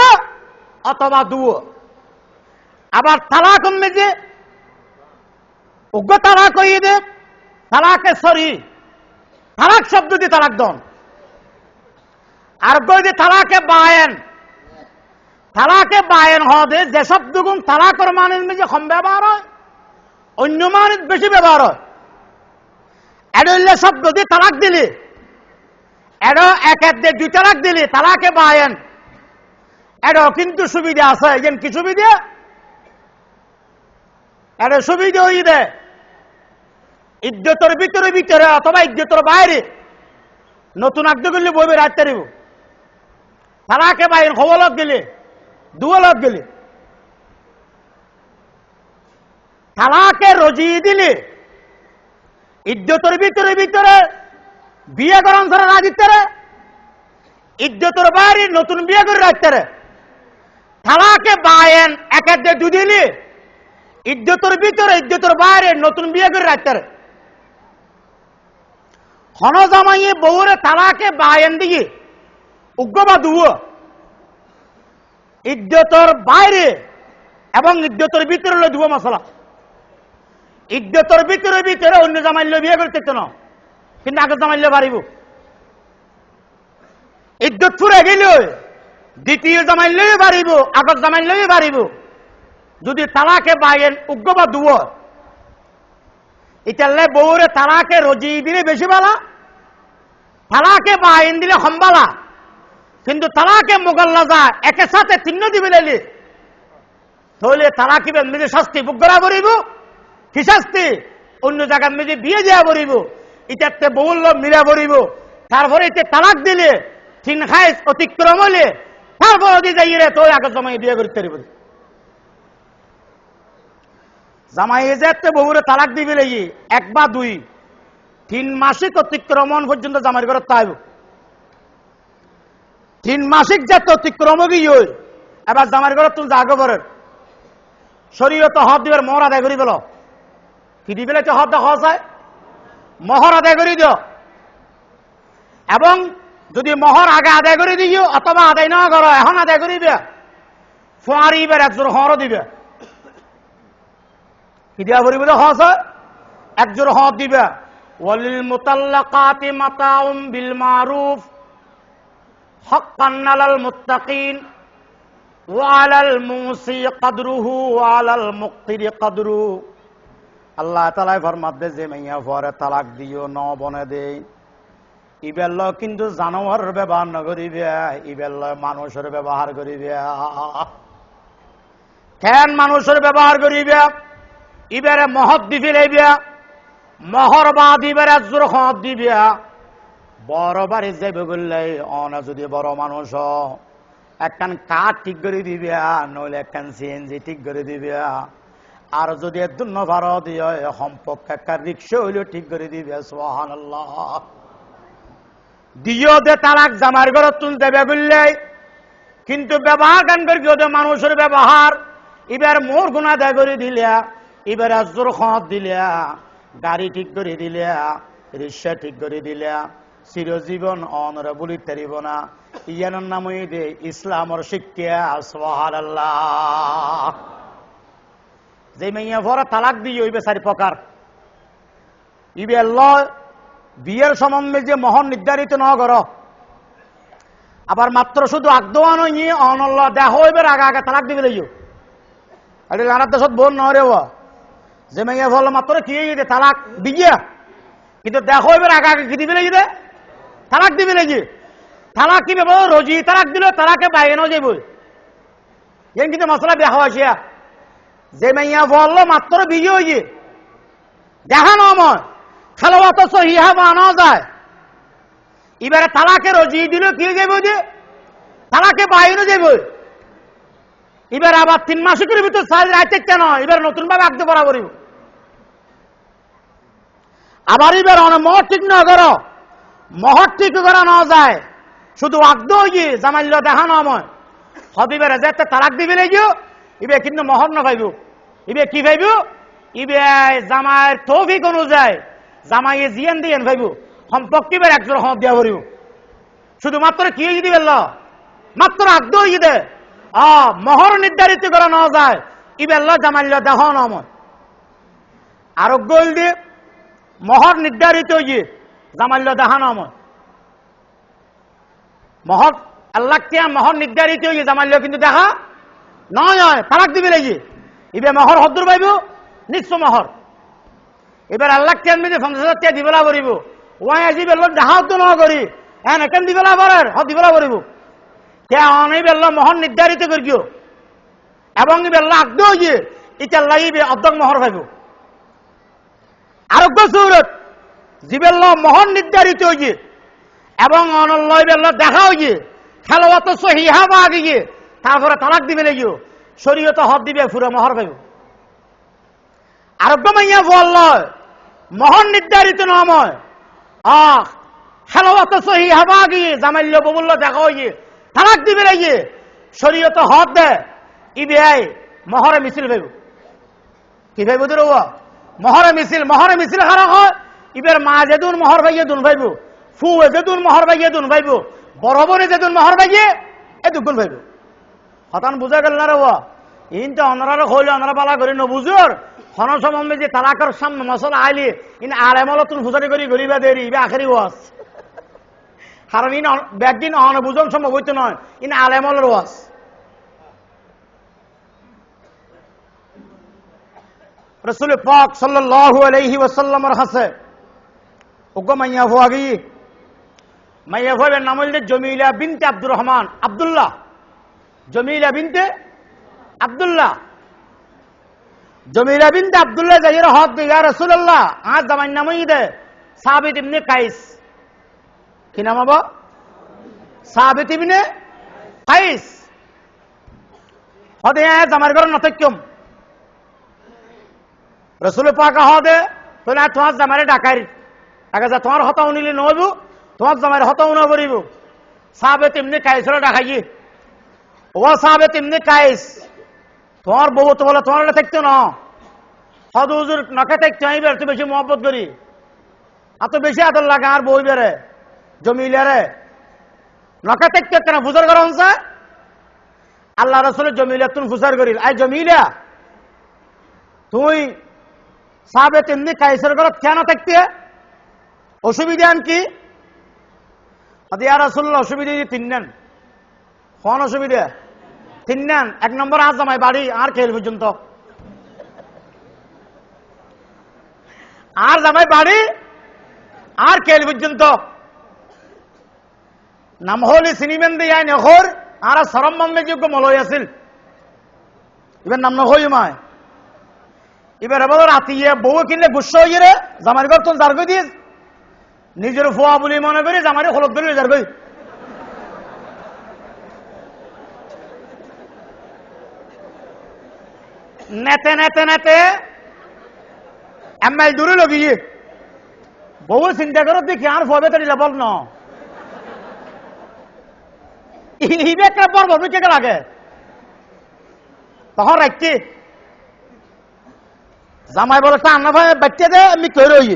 অথবা দুয়ো। আবার তারা কমবে যে উগ্র তারা করিয়ে দে, তালাকে সরি, তালাক শব্দ দিয়ে তালাক দন। আর কই যে তালাকে বায়েন, তালাকে বায়েন হদে যেসব দুগুণ তালাকর মানের মেজে কম ব্যবহার হয়, অন্য মানের বেশি ব্যবহার হয়। এডলে শব্দ দিয়ে তালাক দিলে, এডো এক দিয়ে দুই তালাক দিলে তালাকে বায়েন, এডো কিন্তু সুবিধা আছে। যেন কি সুবিধা? এডো সুবিধা হয়ে দেয় ইজ্জতের ভিতরে ভিতরে অথবা ইজ্জতের বাইরে নতুন আগ্দ করলে বইবে রাখতে পারিব। তালাকে বায়েন খবলত গেলে, দুয়ালত গেলে, তালাকে রজিয়ে দিলে ইজ্জতের ভিতরে ভিতরে বিয়ে করান ছাড়া না দিতে রে, ইজ্জতের বাইরে নতুন বিয়ে করে রাখতে রে। তালাকে বায়েন এক দিয়ে দু দিলে ইজ্জতের ভিতরে ইজ্জতের বাইরে নতুন বিয়ে করে রাখতে রে। হন জামাইয়ে বউরে তালাকে বায়েন দিয়ে উগ্র বা দুয়ো ইজ্জতের বাইরে এবং ইজ্জতের ভিতরে হলো দুয়ো মশলা। ইজ্জতের ভিতরে ভিতরে অন্য জামাইলে বিয়ে করতে না, কিন্তু আগে জামাইলে পারিব। ইজ্জত ফুরে গেল দ্বিতীয় জামাইলেই পারিব, আগত জামাইলেই পারিব। যদি তালাকে বায়েন উগ্র বা দুয়ো, ইতালে বউরে তালাকে রজি দিলে বেশি বালা, তালাকে বায়েন দিলে সম্বালা। কিন্তু তালাকে মোগাল্লাজা একে সাথে চিহ্ন দিবে দিলে তাহলে তালাকি মেজে শাস্তি ভোগ করা পড়িব। কি শাস্তি? অন্য জায়গার মেজে বিয়ে দেওয়া পড়িব, ইটাতে বহুল্য মিলা পড়িব। তারপরে এতে তালাক দিলে তিন খাইজ অতিক্রম হলে তারপর যদি যাই রে তো আগে জামাই বিয়ে করতে পারিব। জামাই যে বহুরে তালাক দিবে লাগি এক বা দুই, 3 মাসিক অতিক্রমণ পর্যন্ত জামাই ঘর তাইব। 3 মাসিক যে অতিক্রম গিয়ে এবার জামাই ঘর তুমি জাগো করেন শরীয়ত হদ দিবার মোহর আদায় করি বলো। কি দিবে হদ দেখা যায়, মোহর আদায় করে দিও। এবং যদি মোহর আগে আদায় করে দিও অথবা আদায় না করো এখন আদায় করিবে, ফুয়ারি এবার একজোর হরও দিবে। কি দিয়া পড়িব? হজ একজোর হদ দিবে। ওয়ালিল মুতাল্লাকাতি মাতাউম বিল মারুফ হাক্কান আলাল মুত্তাকিন ওয়ালাল মুসি কদরুহু ওয়ালাল মুকতিরি কদরু। আল্লাহ তাআলা ফরমাতে যে মাইয়া পরে তালাক দিও ন বনে দেই ইবেল্ল কিন্তু জানোয়ার ব্যবহার নকরিবে, ইবেল্ল মানুষের ব্যবহার করিবে। কেন মানুষের ব্যবহার করিবে? ইবেরে মহৎ দি ফেলাইবে, মহর বাদ ইবেরে জোর খত দিবে। বড় বাড়ি যাইবে বললে অন যদি বড় মানুষ একখান কাঠ ঠিক করে দিবে, নইলে একখান সিএনজি ঠিক করে দিবে। আর যদি একদম ভার দিয়ে সম্পর্ক একটা রিক্সা হইলেও ঠিক করে দিবে। সুবহানাল্লাহ। দিও দে তালাক জামার ঘর তুল দেবে বললে, কিন্তু ব্যবহার গান করে গিয়ে মানুষের ব্যবহার এবার মোর গুণা দেয় করে দিলে, এবার জোর খত দিলে, গাড়ি ঠিক করে দিলে, রিক্সা ঠিক করে দিলে, চিরজীবন অনরে বলি তারিব না। ইয়ানোর নামই দে ইসলামর শিক্ষা। সুবহানাল্লাহ। যে মাইয়া ভরা তালাক দিয়ে হইবে চারি প্রকার। ইবে আল্লাহ বিয়ের সম্বন্ধে যে মহর নির্ধারিত ন কর, আবার মাত্র শুধু আগদোয়ানো নিয়ে অনল্লাহ দেহ হইবে আগে আগে তালাক দিবে লইও। এটা লানার দেশত বোন নরে ও যে মাইয়া ভরল মাত্র কি দে তালাক দিয়ে, কিন্তু দেহ হইবে আগে আগে কি দিবে লাগি দে তালাক দিবে লাগি। তালাক কি বেব রোজি তালাক দিল তালাকে বাইরে যাইব। এন কিন্তু মশলা বেহা আসিয়া যে মাইয়া বললো মাত্র বিয়ে হয়ে দেখা নয় খেলোয়াত সহিহা বানা যায়। এবারে তালাকে রজি দিল কি যাইব যে তালাকে বাইরে যাইব। এবার আবার 3 মাস করে ভিতর সাল রাইতে কেন এবার নতুন ভাবে আগতে বরাবর। আবার এবার অনেক মহর ঠিক না করো, মহর ঠিক করা না যায়, শুধু আগদ হয়ে জামাইল দেখা নয় হবিবারে যে তালাক দিবে লাগিও। ইবে কিন্তু মহর না পাইব। ইবে কি পাইব? ইবে জামাইয়ের তৌফিক অনুযায়ী জামাইয়ে জিয়ান দিয়েন পাইব। সম্পর্ক এবার একজোর হদ দিয়া করিব। শুধুমাত্র কি হয়ে দিবে মাত্র আগদ হয়ে দে মহর নির্ধারিত করা না যায়। ইবে আল্লাহ জামাইল দেহ নয় আরোগ্য দিয়ে মহর নির্ধারিত হয়ে জামাইল দেখা নয়। মহর আল্লাহ কে মহর নির্ধারিত হয়ে জামাইল কিন্তু দেখা নয় তালাক দিবে লাগি। এবার মহর হদ্দুর পাইব নিঃস্ব মহর। এবার আল্লাহ কেন 50,000 টাকা দিবেলা করিব। ওয়াই আজি বেল দেখাও তো ন করি এন একেন দিবেলা করার হদ দিবেলা করিব। কে অনেক বেল মহর নির্ধারিত করিও এবং বেল্লা আগদ হয়ে এটা আল্লাহ অর্ধক মহর পাইব। আরোগ্য সৌরত জিবেল্ল মহর নির্ধারিত হয়ে এবং অনল্য বেল্ল দেখা হয়ে খেলোয়াত সহিহা বা আগে তারপরে তালাক দিবে লাগিও। শরীয়ত হদ দিবে ফুরে মহর পাইব। আরোগ্য মাইয়া বলল মহর নির্ধারিত নয় খেলোয়াত সহিহা বা আগে জামাইল ববুল্ল দেখা হয়ে তালাক দিবে লাগিয়ে শরীয়ত হদ দে ইবিআই মহরে মিছিল পাইব। কি পাইব তোর মহরে মিছিল হারা হয়। ইবের মা যেদুন মহর পাইয়ে দুন পাইব, ফু যেদুন মহর পাইয়ে দুন পাইব, বড় বোনে যেদুন মহর পাইয়ে এ দুগুণ পাইব। হতান বুঝা গেল না রে ইনটা অনারা হইলে অনারা পালা করি নবুজুর হন সম্বন্ধে যে তালাকের সামনে মশলা আইলি ইন আলেমল তুন ফুজারি করি গরিবা দেরি ইবে আখেরি ওয়াজ। কারণ ইন ব্যাগদিন অনবুজন সম্ভব হইতে নয় ইন আলেমলের ওয়াজ। রাসূল পাক সাল্লাল্লাহু আলাইহি ওয়াসাল্লামের কাছে ওগো মাইয়া ফুয়াগি মাইয়া ফুয়াবের নাম হইল জমিলা বিনতে আব্দুর রহমান আব্দুল্লাহ। জমিলা বিনতে আব্দুল্লাহ জমিলা বিনতে আব্দুল্লাহ জাহির হক ইয়া রাসূলুল্লাহ আজ জামাই নাম দে সাবিত ইবনে কাইস। কি নাম বাবা? সাবিত ইবনে কাইস। হদে জামার ঘর নতকম রসুল পাক হদে তো না তোমার জামারে ডাকাই আগে যা তোমার হতাও নিলে নইব তোমার জামার হতাও না করিব। সাবিত ইবনে কাইসর ডাকাই ও সাবিত ইবনে কাইস তোমার বউ তো বলে তোমার থাকতো না হদ হুজুর নখে থাকতে আমি বের বেশি মহব্বত করি এত বেশি আদর লাগে আর বই বেড়ে জমিলারে নখে থাকতে কেন ফুজার করা হচ্ছে। আল্লাহ রসুলের জমিলা তুমি ফুজার করি আই জমিলা তুই সাবেত এমনি কাইসের ঘর কেন থাকতে অসুবিধা কি? ইয়া রাসূলুল্লাহ অসুবিধা তিন নেন কোন অসুবিধা তিন নেন। 1 নম্বর আর জামাই বাড়ি আর খেল পর্যন্ত, আর জামাই বাড়ি আর খেল পর্যন্ত। নাম হলি সিনিমেন দিয়ে নখর আর সরম মামলে যোগ্য মলয় আছিল, এবার নাম নহই মায়। এবার এবার রাতিয়ে বউ কিনলে গুস্স হয়ে রে জামাই ঘর তো যার গই দিস, নিজের ফোয়া বলে মনে করি জামাই হলদ ধরে যার গই। নেতে নেতে নেতে এমআই দূরে লগিয়ে বউ চিন্তা করো দেখি আর ফবে তো বল ন ইবে একটা বড় বড় কে লাগে তখন রাখছি জামাই বলে টান্না ভাই বাচ্চা দে আমি কই রই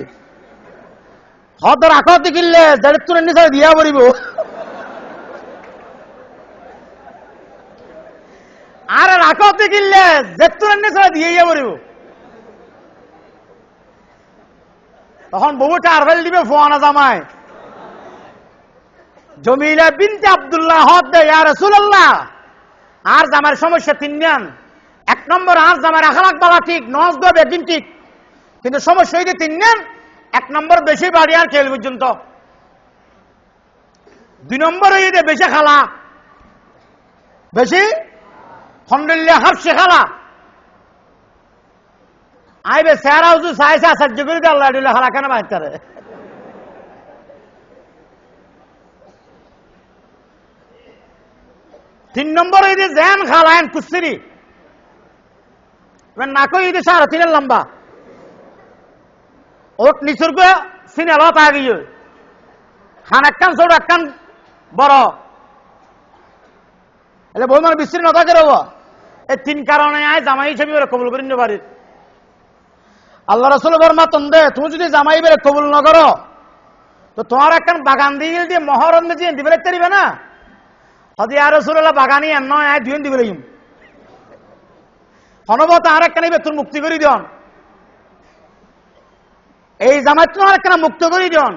হদ রাখো দেখিলে যাদের তুলে নিচে দিয়া পড়িব। আর রাখো দেখিলে যে তুলে নিচে দিয়ে পড়িব। তখন বউটা আর ফেল দিবে ফোয়ানা জামাই জমিলা বিনতে আব্দুল্লাহ হদ দে ইয়া রাসূলুল্লাহ। আর জামার সমস্যা 3 নেন। 1 নম্বর আর জামার আখলাক বালা ঠিক, নজ দব একদিন ঠিক, কিন্তু সমস্যা হইতে 3 নেন। 1 নম্বর বেশি বাড়ি আর খেল পর্যন্ত, 2 নম্বর হইতে বেশি খালা, বেশি খন্ডল্য হাফসে খালা আইবে স্যার আউজু সাইসা সাহায্য করে দে আল্লাহ দিলে খালা কেন বাইতারে। 3 নম্বর হইতে জেন খালায়ন কুসরি নাকো হইতে 3.5 লম্বা ওট নিসর্গ সিনে লত আগিয়ে খান একখান ছোট একখান বড় এলে বই মানে বিশ্রী নতা করে এই 3 কারণে আয় জামাই হিসেবে ওরা কবুল করি নিতে পারি। আল্লাহ রাসূল ফরমাতেন দে তুমি যদি জামাই বেরে কবুল না করো তো তোমার একখান বাগান দিয়ে মহরম দিয়ে দিবে পারিবে না। হদি আর রাসূলুল্লাহ বাগানি আর নয় আয় দুই দিবে লইম হনবত আর একখান বেতন মুক্তি করে দিন, এই জামাই তো আর একখান মুক্ত করে দিন।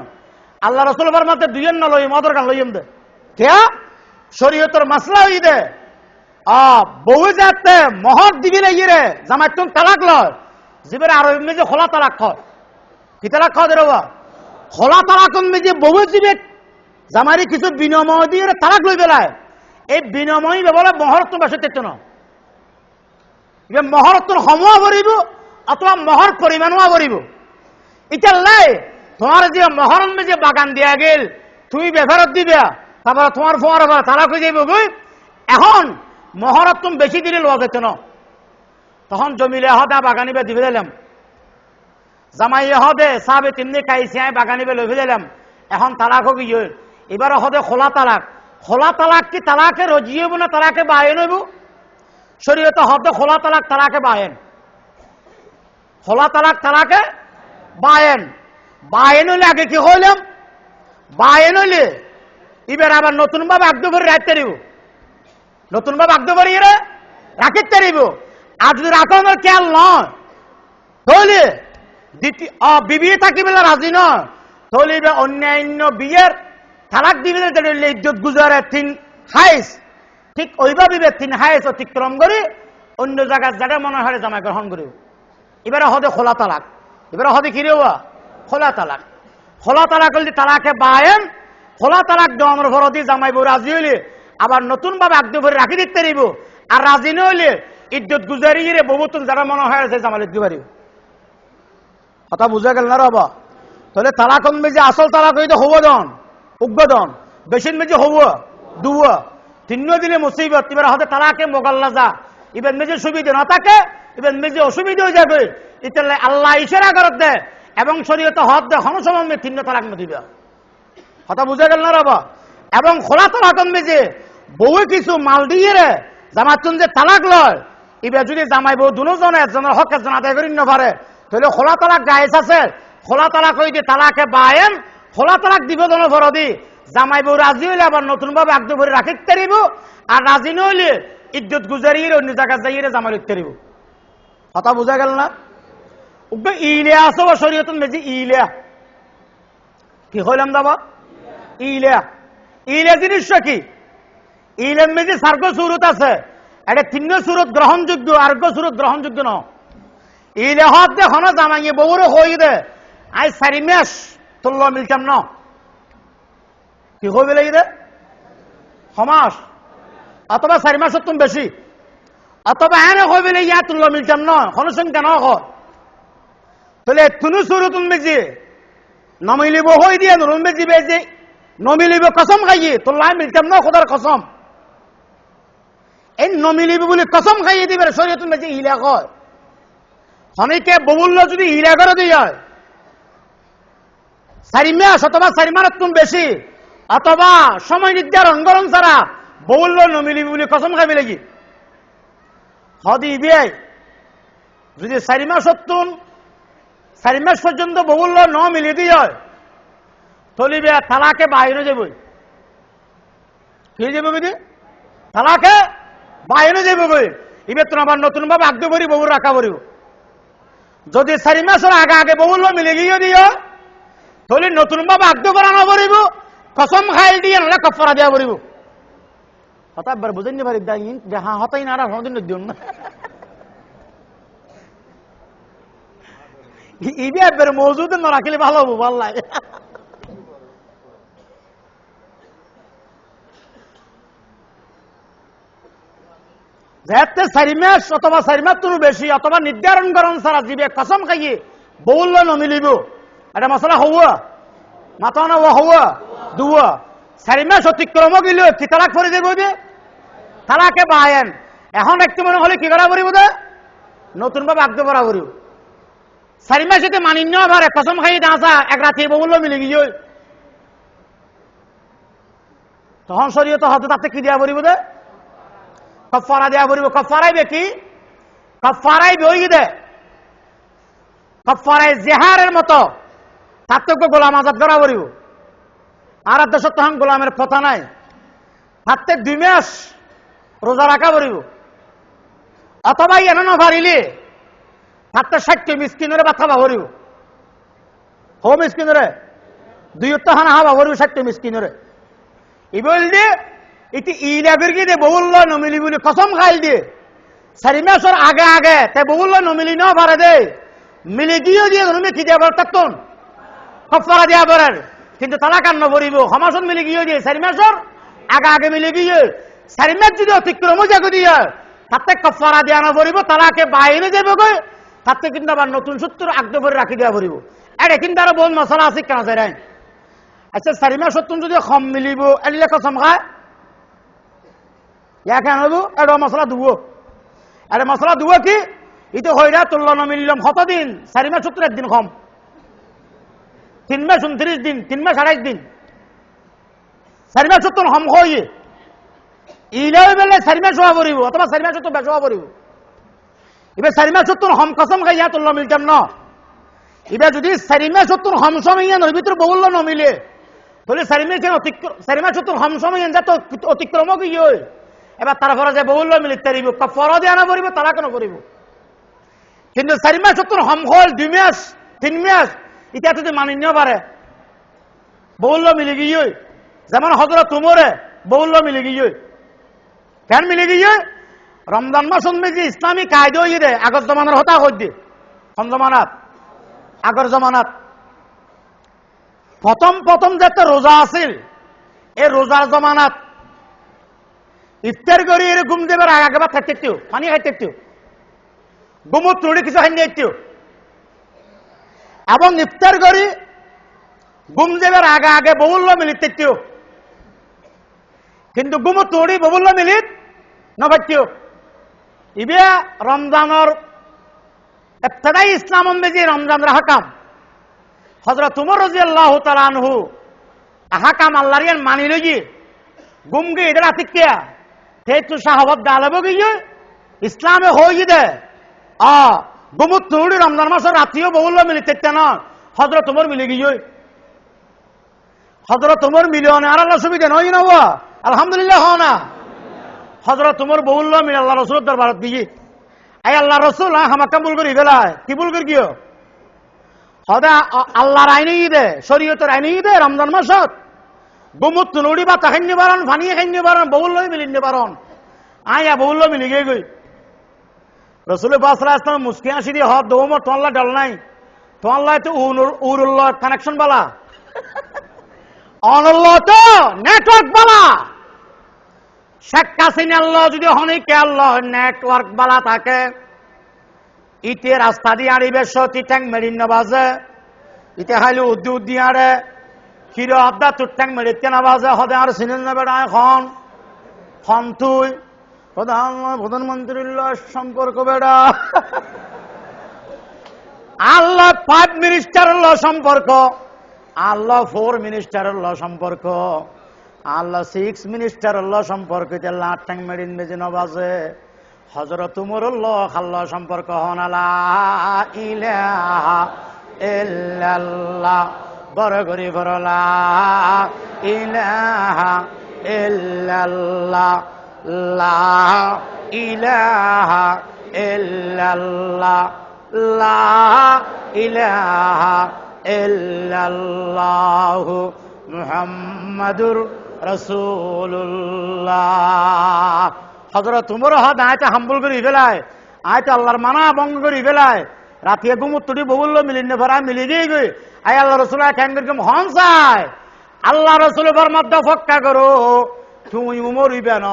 আল্লাহ রাসূল ফরমাতে দুই ন লইম অদর কান লইম দে কে শরীয়তের মাসলা হই দে বউ যাতে মহর দিবি লাগিয়ে রে জামাই তুমি তালাক লয় জীবের আরো এমনি যে খোলা তালাক হয় কি তালাক খাওয়া দেবা খোলা তালাক যে বউ জীবে জামারি কিছু বিনিময় দিয়ে তালাক লই বেলায় এই বিনিময় বলে মহরত্ব বেশি তেত না মহরত্বর সময় ভরিব অথবা মহর পরিমাণও ভরিব। এটা লাই তোমার যে মহরম যে বাগান দিয়া গেল তুমি বেফারত দিবে তারপরে তোমার ফোয়ার তালাক হয়ে যাইব বই এখন মহরত তুমি বেশি দিলে লওয়া যেত না। তখন জমিলে হদা বাগানিবে দিবে দিলাম জামাই হদে সাবে তিমনি কাইসিয়ায় বাগানিবে লই দিলাম এখন তালাক হবি এবার হদে খোলা তালাক। খোলা তালাক কি তালাকে রজিয়ে হইব না তালাকে বায়েন হইব? শরীয়তে হদে খোলা তালাক তালাকে বায়েন, খোলা তালাক তালাকে বায়েন। বায়েন হইলে আগে কি হইলাম বায়েন হইলে এবার আবার নতুন ভাবে আগদ করে রাখতে দিব, নতুন ভাবে আগদ করে রাখিতে দিব। আর যদি রাখনের খেয়াল নয় তাহলে বিবি থাকিবে রাজি নয় তাহলে অন্যান্য বিয়ের তালাক দিবে ইজ্জত গুজারে 3 হাইস ঠিক ওইভাবে 3 হাইস অতিক্রম করে অন্য জায়গায় মনে হয় জামাই গ্রহণ করিব। এবারে হদে খোলা তালাক, এবারে হদে কি রে খোলা তালাক। খোলা তালাক হলে তালাকে বায়েন, খোলা তালাক দেওয়ার ভরদি জামাই বউ রাজি হইলে আবার নতুন ভাবে আগদ করে রাখি দিতে দিব। আর রাজি নইলে ইজ্জত গুজারিয়ে বহুতন যারা মনে হয় জামাই লিখতে পারিব। কথা বুঝা গেল না বাবা? তাহলে তালাক মেজে আসল তালাক হইতে হব দন উগ্রদন বেশিন মেজে হব দুয়া 3 দিলে মুসিবত। এবার হতে তালাকে মোগাল্লা যা এবার মেজে সুবিধা না থাকে এবার মেজে অসুবিধা হয়ে যাবে। এটা আল্লাহ ইশারা করত দে এবং শরীয়তে হদ দে হনসমে 3 তালাক না দিবে। কথা বুঝা গেল না বাবা? এবং খোলা তালাক মেজে বউ কিছু মাল দিয়ে রে জামাতুন যে তালাক লয় এবার যদি জামাই বউ দুজনে একজনের হক একজন আদায় করি না পারে তাহলে খোলা তালাক গায়েস আছে। খোলা তালাক হইতে তালাকে বায়েন, খোলা তালাক দিব জনের ভরদি জামাই বউ রাজি হইলে আবার নতুন ভাবে আগদ করে রাখিতে দিব। আর রাজি নইলে ইজ্জত গুজারিয়ে অন্য জায়গা যাইয়ে জামাই লিখতে দিব। কথা বুঝা গেল না? ইলিয়া আছে বা শরীয়ত মেজি ইলিয়া কি হইলাম দাবা ইলিয়া ইলিয়া জিনিসটা কি? ইলেম মেজি সার্গ সুরত আছে এটা তিন সুরত গ্রহণযোগ্য, আর্ঘ সুরত গ্রহণযোগ্য ন। ইলেহত দে হন জামাইয়ে বউরে হই দে আই 4 মাস তুল্য মিলতাম ন, কি হইবে লাগি দে সমাস, অথবা 4 মাস তুমি বেশি, অথবা এনে হইবে লাগি ইয়া তুল্য মিলতাম ন হন সংখ্যা ন হ। তাহলে তুনু সুরতুন বেজি নমিলিব হই দিয়ে নুরুন বেজি বেজি নমিলিব কসম খাইয়ে তুল্লাহ মিলতাম ন খোদার কসম। এই নমিলিব বলে কসম খাইয়ে দিবে শরীয়তুন বেজি ইলা কয়। অনেকে বউল্য যদি ইলা করে দিয়ে 4 মাস অথবা 4 মাসের তুমি বেশি, অথবা সময় নির্ধারণ গরম ছাড়া বউল্য নমিলিবি বলে কসম খাইবে লাগি হদিবে। যদি 4 মাস 4 মাস পর্যন্ত বউল্য ন মিলি দিয়ে তলিবে তালাকে বাইরে যাব, কি যাব বুঝি তালাকে বাইরে যাব বই। এবার তো আবার নতুন ভাবে আগ্য করি বউ রাখা পড়িব। যদি 4 মাসের আগে আগে বউল্য মিলে গিয়ে দিও তাহলে নতুন ভাবে আগ্য করানো পড়িব, কসম খাইল দিয়ে নাহলে কফারা দেওয়া পড়িব। হঠাৎ একবার বুঝেন পারি হ্যাঁ হতাই না আর হদিন দিন না ইবি একবার মজুদ না রাখলে ভালো হবো ভাল লাগে। যেতে 4 মাস অথবা 4 মাস তুমি বেশি, অথবা নির্ধারণ করণ ছাড়া জীবে কসম খাইয়ে বউল্য নমিলিব, এটা মশলা হওয়া মাথা না হওয়া দুয়া। 4 মাস অতিক্রম গেল কি তালাক করে দেব যে তালাকে বায়েন। এখন একটু মনে হলে কি করা পড়িব দে নতুন ভাবে আগ্য করা পড়িব। 4 মাস এতে মানিন্য আবার কসম খাইয়ে দাঁচা এক রাতে বউল্য মিলে গিয়ে তখন শরীয়ত হতে তাতে কি দেওয়া পড়িব দে কফারা দেওয়া পড়িব। কফারাইবে কি কফারাইবে ওই দে কফারাই জেহারের মতো পার্থক্য গোলাম আজাদ করা পড়িব। আর দেশ তখন গোলামের কথা নাই, হাতে 2 মাস রোজা রাখা পড়িব, অথবা এনে না পারিলে হাতে 60 মিসকিনের ভাত খাওয়া পড়িব। হো মিসকিনরে 2 হানা খাওয়া পড়িব 60 মিসকিনরে। ই বললি এটি ইলাবের গিয়ে দে বউল্য নমিলি বলে কসম খাইল দিয়ে 4 মাসের আগে আগে তাই বউল্য নমিলি না পারে দে মিলে গিয়ে দিয়ে তুমি কি দেওয়া তখন কফারা দেওয়া পারেন, কিন্তু তালা কান্ন পড়িব সমাসন মিলে গিয়ে দিয়ে 4 মাসের আগে আগে মিলে গিয়ে 4 মাস যদি অতিক্রম যাকে দিয়ে তাতে কফারা দেওয়া না পড়িব, তালাকে বাইরে যাবে গো তাতে কিন্তু আবার নতুন সূত্র আগ্য করে রাখি দেওয়া পড়িব। এটা কিন্তু আরো বহু মশলা আছে কেন যায়। আচ্ছা 4 মাস সত্তর যদি কম মিলিব এলে কসম খায় ইয়া কেন হবো এটা মশলা দুবো। আরে মশলা দুবো কি ইতো হইরা তুল্য নমিললাম কতদিন 4 মাস 70 দিন কম, 3 মাস 29 দিন, 3 মাস 28 দিন, 4 মাস 70 কম হয়ে ইলাই বেলে 4 মাস হওয়া পড়িব, অথবা 4 মাস 70 বেশ হওয়া পড়িব। এবার 4 মাস 70 কম কসম খাই ইয়া তুল্য মিলতাম না। এবার যদি 4 মাস 70 কম সময় নয় ভিতরে বউল্য ন মিলে তাহলে 4 মাস 70 কম সময় যাতে অতিক্রম কি হয় এবার তারপরে যে বউল্য মিলিত তারিব কফারা দেওয়া না পড়িব তারা কেন করিব। কিন্তু 4 মাস 70 কম হল 2 মাস 3 মাস এটা যদি মানিন্য পারে বউল্য মিলে গিয়ে যেমন হযরত উমরে বউল্য মিলে গিয়ে কেন মিলে গিয়ে রমজান মাস যে ইসলামী কায়দা হয়ে দে আগর জমানার হতা হয়ে দে কোন জমানাত আগর জমানাত প্রথম যাতে রোজা আছিল এই রোজার জমানাত ইফতার করি এর ঘুম দেবার আগে বা থাকতে পানি খাইতে গুমুত তুড়ি কিছু খাই নিয়ে এবং ইফতার করি ঘুম দেবার আগে আগে বউল্য মিলিত কিন্তু গুমুত তুড়ি বউল্য মিলিত নভাইতেও ইবে রমজানের ইবতদাই ইসলাম যে রমজানের হাকাম হযরত উমর রাদিয়াল্লাহু তাআলা আনহু হাকাম আল্লাহর ইয়ান মানি লই গুমগে এদের আতিকিয়া হেতু সাহাবত দালব গিয়ে ইসলামে হই দে গুমুত তুড়ি রমজান মাসের রাতিও বউল্য মিলিতে না হযরত উমর মিলে গিয়ে হযরত উমর মিলিয়নে আর আল্লাহ সুবিধা নয় না আলহামদুলিল্লাহ হ না হযরত উমর বউল্য মিলে আল্লাহ রাসূলের দরবারত গিয়ে আই আল্লাহ রাসূল হামা কাবুল করি বেলায় কি ভুল করি গিয়ে হদা আল্লাহর আইনে দে শরীয়তের আইনে দে রমজান মাসত গুমুত তুলুড়ি বা তাহাইন নিবারণ ফানিয়ে খাইন নিবারণ বউল্য মিলিন নিবারণ আয়া বললো মিলি গিয়ে গই রসুল বাসলাম মুসকি আসি দিয়ে হদ দৌমর তোয়াল্লা ডাল নাই তোয়াল্লায় তো উরুল্লাহ কানেকশন বালা অনল্লাহ তো নেটওয়ার্ক বালা শেখ হাসিনা আল্লাহ যদি হনিকে আল্লাহ নেটওয়ার্ক বালা থাকে ইতে রাস্তা দিয়ে আড়িবে সতি ট্যাং মেরিন নবাজে ইতে হাইলে উদ্দি আড়ে হিরো আবদা তোর ট্যাং মেরিতে নবাজে হদে আর সিনেন নেবে খন তুই প্রধানমন্ত্রীর সম্পর্ক বেড়া আল্লাহ 5 মিনিস্টারের সম্পর্ক আল্লাহ 4 মিনিস্টারের সম্পর্ক আল্লাহ 6 মিনিস্টারের সম্পর্ক লাট ট্যাং মেরিন বেজে নবাজে হযরত উমরুল্লাহ খাল্লা সম্পর্ক হন লা ইলাহা ইল্লাল্লাহ বড় গরি বড় লা ইলাহা ইল্লাল্লাহ লা ইলাহা ইল্লাল্লাহ লা ইলাহা ইল্লাল্লাহু মুহাম্মাদুর রাসূলুল্লাহ হযরত উমর হদ আয়তে হাম্বল করি ফেলায় আয়তে আল্লাহর মানা ভঙ্গ করি ফেলায় রাতে গুমুত্তরি ববুল্ল মিলিন ভরা মিলি দিয়ে গই আয় আল্লাহ রাসূল কেন এরকম হন চায় আল্লাহ রাসূল ফরমাত ফক্কা করো তুমি উমর ইবে না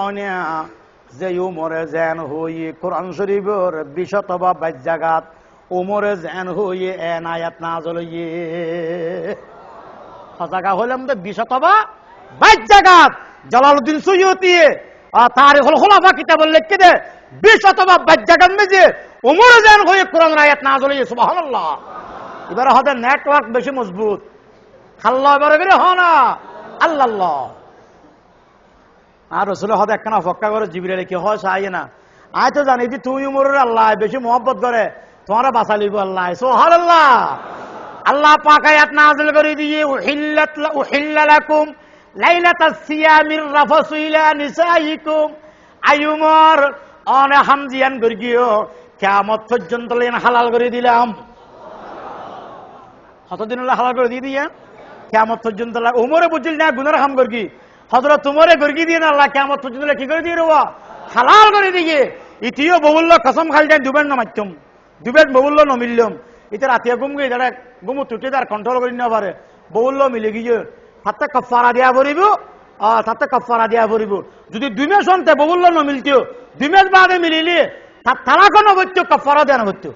যে উমরে যেন হই কোরআন শরীফের 20 অথবা 22 জায়গাত উমরে যেন হই এন আয়াত নাযিল হইয়ে জায়গা হলাম তো 20 অথবা 22 জায়গাত জালালউদ্দিন সুয়ুতি তারিখুল খুলাফা কিতাবে লিখে দে 20 অথবা 22 জায়গার মধ্যে উমরে যেন হই কোরআনের আয়াত নাযিল হইয়ে সুবহানাল্লাহ এবারে হদে নেটওয়ার্ক বেশি মজবুত খাল্লা এবারে করে হনা আল্লাহ আর রসুল হদ একখানা ফক্কা করে জিবরিল কি হয় চাই না আয় তো জানি যে তুমি উমরের আল্লাহ বেশি মহব্বত করে তোমারা বাঁচা লিব আল্লাহ সুবহানাল্লাহ আল্লাহ পাক আয়াত নাযিল করে দিয়ে উহিল্লা লাকুম লাইলাতাস সিয়ামির রাফাসু ইলা নিসাইকুম আইউমর অনে হামজিয়ান করে গিয়ে কিয়ামত পর্যন্ত লেন হালাল করে দিলাম কতদিন হালাল করে দিয়ে দিয়া কিয়ামত পর্যন্ত উমরে বুঝিল না গুনার হাম করে কি হযরত উমরে গর্গি দিয়ে আল্লাহ কিয়ামত পর্যন্ত কি করে দিয়ে রবা হালাল করে দিয়ে ইতিও ববুল্ল কসম খাল দেন দুবেন না মাধ্যম দুবেন ববুল্ল ন মিললাম ইতে রাতিয়া গুম গিয়ে যারা গুমু টুটে তার কন্ট্রোল করে না পারে ববুল্ল মিলে গিয়ে তাতে কাফারা দেয়া পড়িব তাতে কাফারা দেয়া পড়িব যদি 2 মাস অন্তে ববুল্ল ন মিলতিও 2 মাস বাদে মিলিলে তার তালাক ন হইতো কাফারা দেয়া ন হইতো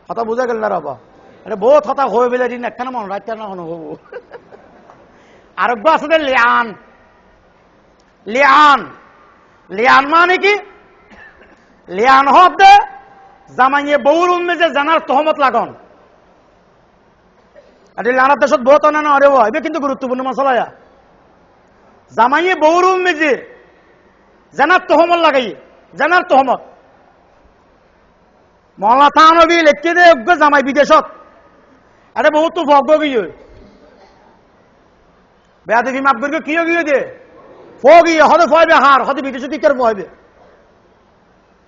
কথা বুঝা গেল না বাবা আরে বহুত কথা হয়ে বেলে দিন একখানা মন রাখতে না হন হবো আরোগ্য আছে লিয়ান লিয়ান লিয়ান মানে কি লিয়ান হতে জামাইয়ে বউর উম্মে জানার তহমত লাগন আরে লানার দেশত বহুত অনানো আরে এবে কিন্তু গুরুত্বপূর্ণ মশলা জামাইয়ে বউর উম্মে জানার তহমত লাগাই জানার তহমত মহল্লা থানবি লেখকে দে জামাই বিদেশত আরে বহুত তো ভগ্য গিয়ে বেয়া দেখি মাপ করে কি গিয়ে দে ফগি হদে ফয়বে হার হদে বিদেশে দিতে ফয়বে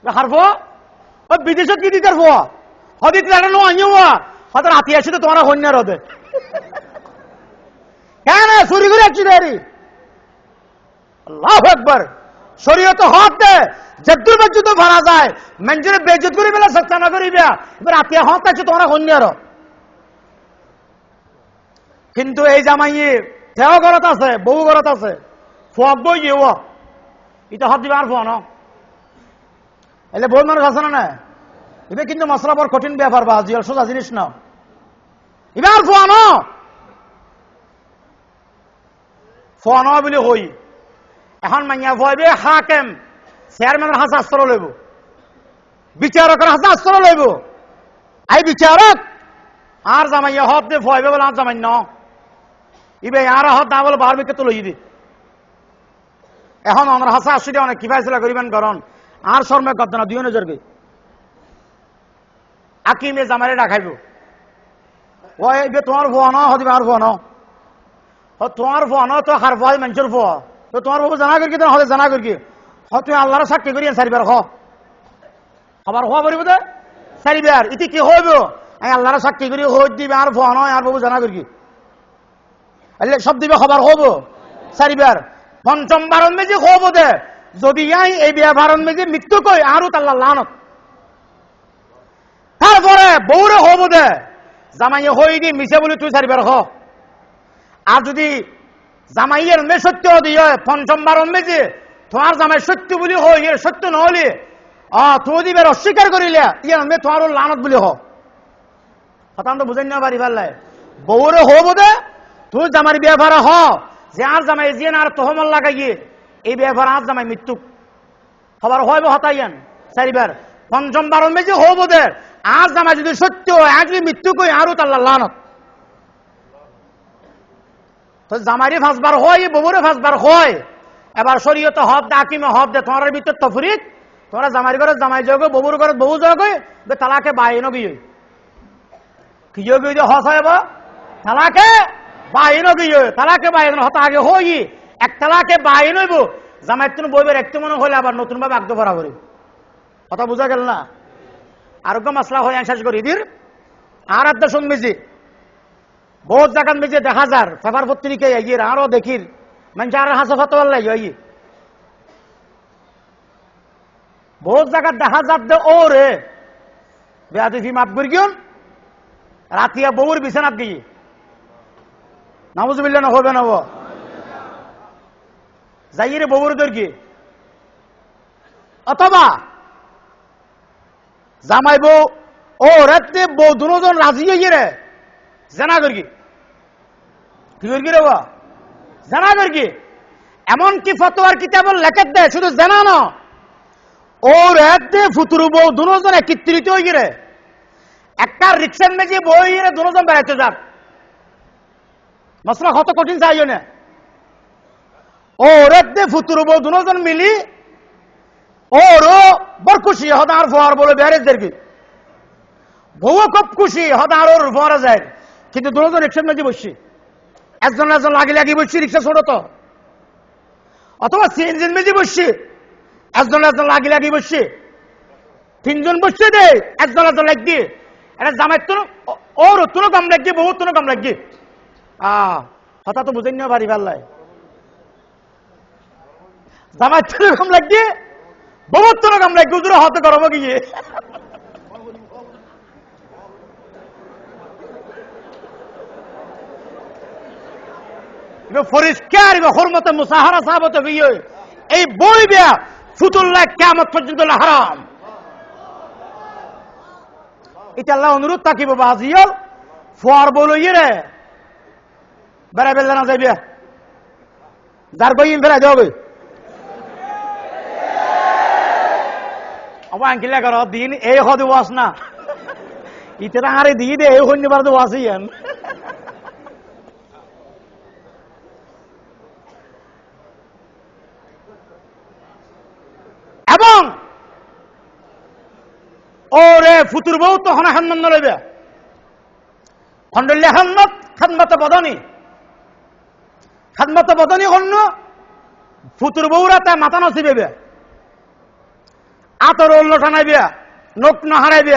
হার ফো ও বিদেশে কি দিতে ফো হদে তারা নো আইও হদে রাতি আসে তো তোমার হন্যার হদে কেন চুরি করে আসছি দেরি আল্লাহু আকবার শরীয়ত হক দে জদ্দুর মসজিদ তো ভাড়া যায় মঞ্জুরে বেইজ্জত করে বেলা সত্য না করিবে এবার রাতি হক আছে তোমার হন্যার কিন্তু এই জামাইয়ে তেও ঘরত আছে বউ ঘরত আছে ফোয়াক বই গিয়ে এটা হাত দিবে আর ফোয়া ন এলে বহুত মানুষ আছে না এবার কিন্তু মশলা বড় কঠিন ব্যাপার বা জিয়াল সোজা জিনিস না এবার ফোয়া ন ফোয়া ন বলে হই এখন মাইয়া ফোয়াবে হাকেম চেয়ারম্যানের হাতে আশ্রয় লইব বিচারকের হাতে আশ্রয় লইব আই বিচারক আর জামাইয়া হত দিয়ে ফোয়াবে বলে আর জামাই ন ইবে আর হত না বলে বার বিকে তো লই দি এখন আমরা হাসা আসলে অনেক কি ফাইসলা করিবেন কারণ আর শর্মে কত না 2000 কে আকিমে জামারে ডাকাইব ওই বে তোমার ফোন হদিবে আর ফোন ও তোমার ফোন তো হার ফয় মঞ্জুর ফো তো তোমার বাবু জানা করি তো হদে জানা করি হ তুই আল্লাহর সাক্ষী করি সারিবার হ আবার হওয়া বলিব দে সারিবার ইতি কি হইব আমি আল্লাহর সাক্ষী করি হই দিবে আর ফোন আর বাবু জানা করি আল্লাহ সব দিবে খবর হবো সারিবার পঞ্চম বারণ মেজি হবো দে যদি এই ব্যবহারের মেজে মৃত্যু কই আরো তাল্লা লানত তারপরে বউরে হব দে জামাইয়ে হই দি মিছে বলে তুই সারিবার হ আর যদি জামাইয়ের মে সত্য দিয়ে পঞ্চম বারণ মেজে তোমার জামাই সত্য বলি হই এর সত্য নহলে তুই দিবের অস্বীকার করিলে ইয়ার মে তোমার লানত বলি হ কথা তো বুঝেন না পারি পারলাই বউরে হব দে তুই জামার ব্যবহার হ যে আর জামাই যে আর তোহমল লাগাইয়ে এই ব্যবহার আর জামাই মৃত্যু খবর হইব হতাইয়ান চারিবার পঞ্চম বারণ মেজে হব দে আর জামাই যদি সত্য এক যদি মৃত্যু কই আরো তাল্লা লানত তো জামাইরে ফাঁসবার হয় বউরে ফাঁসবার হয় এবার শরীয়ত হব দে আকিমে হব দে তোমার ভিতর তফরিক তোমরা জামাই ঘরে জামাই যোগ বউর ঘরে বউ যোগ তালাকে বাইন গিয়ে কি যোগ হস হয় তালাকে বাইন গিয়ে তালাকে বাইন হতা আগে হই এক তালাকে বাইন হইব জামাই তুমি বইবের একটু মনে হলে আবার নতুন ভাবে আগ্রহ ভরা করি কথা বোঝা গেল না আরোগ্য মাসলা হয় শেষ করি দির আর একটা শুনবেছি বহুত জায়গার মেজে দেখা যার পেপার পত্রিকায় এগিয়ে আরো দেখির মানে আর হাসা ফাতোয়ার লাগে বহুত জায়গার দেখা যার দে ও রে বেয়াদিফি মাফ করি গিয়ন রাতিয়া বউর বিছানাত গিয়ে নাউজুবিল্লাহ না হবে না যাই রে বউর দর গিয়ে অথবা জামাই বউ ও রাতে বউ দুজন রাজি হয়ে রে জানা করি কি করি রে জানা করি এমনকি ফতোয়ার কিতাবের লেখক দেয় শুধু জানা না ও রাতে ফুতুর বউ দুজন একত্রিত হয়ে গিয়ে একটা রিক্সার মেজে বই রে দুজন বেড়াইতে যাক মশলা কত কঠিন চাইও না ও রাতে ফুতুর বউ দুজন মিলি ওরও বড় খুশি হদ আর ফোয়ার বলে বেড়ে কি বউ খুব খুশি হদ আর ওর ফোয়ারা যায় কিন্তু দুজন রিক্সার মেজে বসছি একজন একজন লাগি লাগি বসছি রিক্সা ছোট তো অথবা সিএনজির মেজে বসছি একজন একজন লাগি লাগি বসছি তিনজন বসছে দে একজন একজন লাগি এটা জামাই তো ওর তুনো কম লাগি বহু তুনো কম লাগি কথা তো বুঝেন না বাড়ি পাল্লাই জামাই তুনো কম লাগি বহুত তুনো কম লাগি গুজুর হতে করবো গিয়ে পরিষ্কার হরমতে মুসাহারা সাহাবতে গিয়ে এই বই বিয়া ফুতুল্লাহ কিয়ামত পর্যন্ত হারাম এটা আল্লাহ অনুরোধ থাকিব বাজিয়ল ফোয়ার বলো রে বেড়া বেলা না যাইবে যার বইন বেড়া যাবে আমার আঙ্কিলা কর দিন এই হদে ওয়াস না ইতরা আরে দিয়ে দে এই হন্যবার তো ওয়াসিয়ান এবং ওরে ফুতুর বউ তখন হান্নান লইবে খন্ডল্য হান্নাত খাদমাতে বদনি অন্য ফুতুর বউরা তা মাথা নসিবে আতর উল্লো টানাইবে নখ না হারাইবে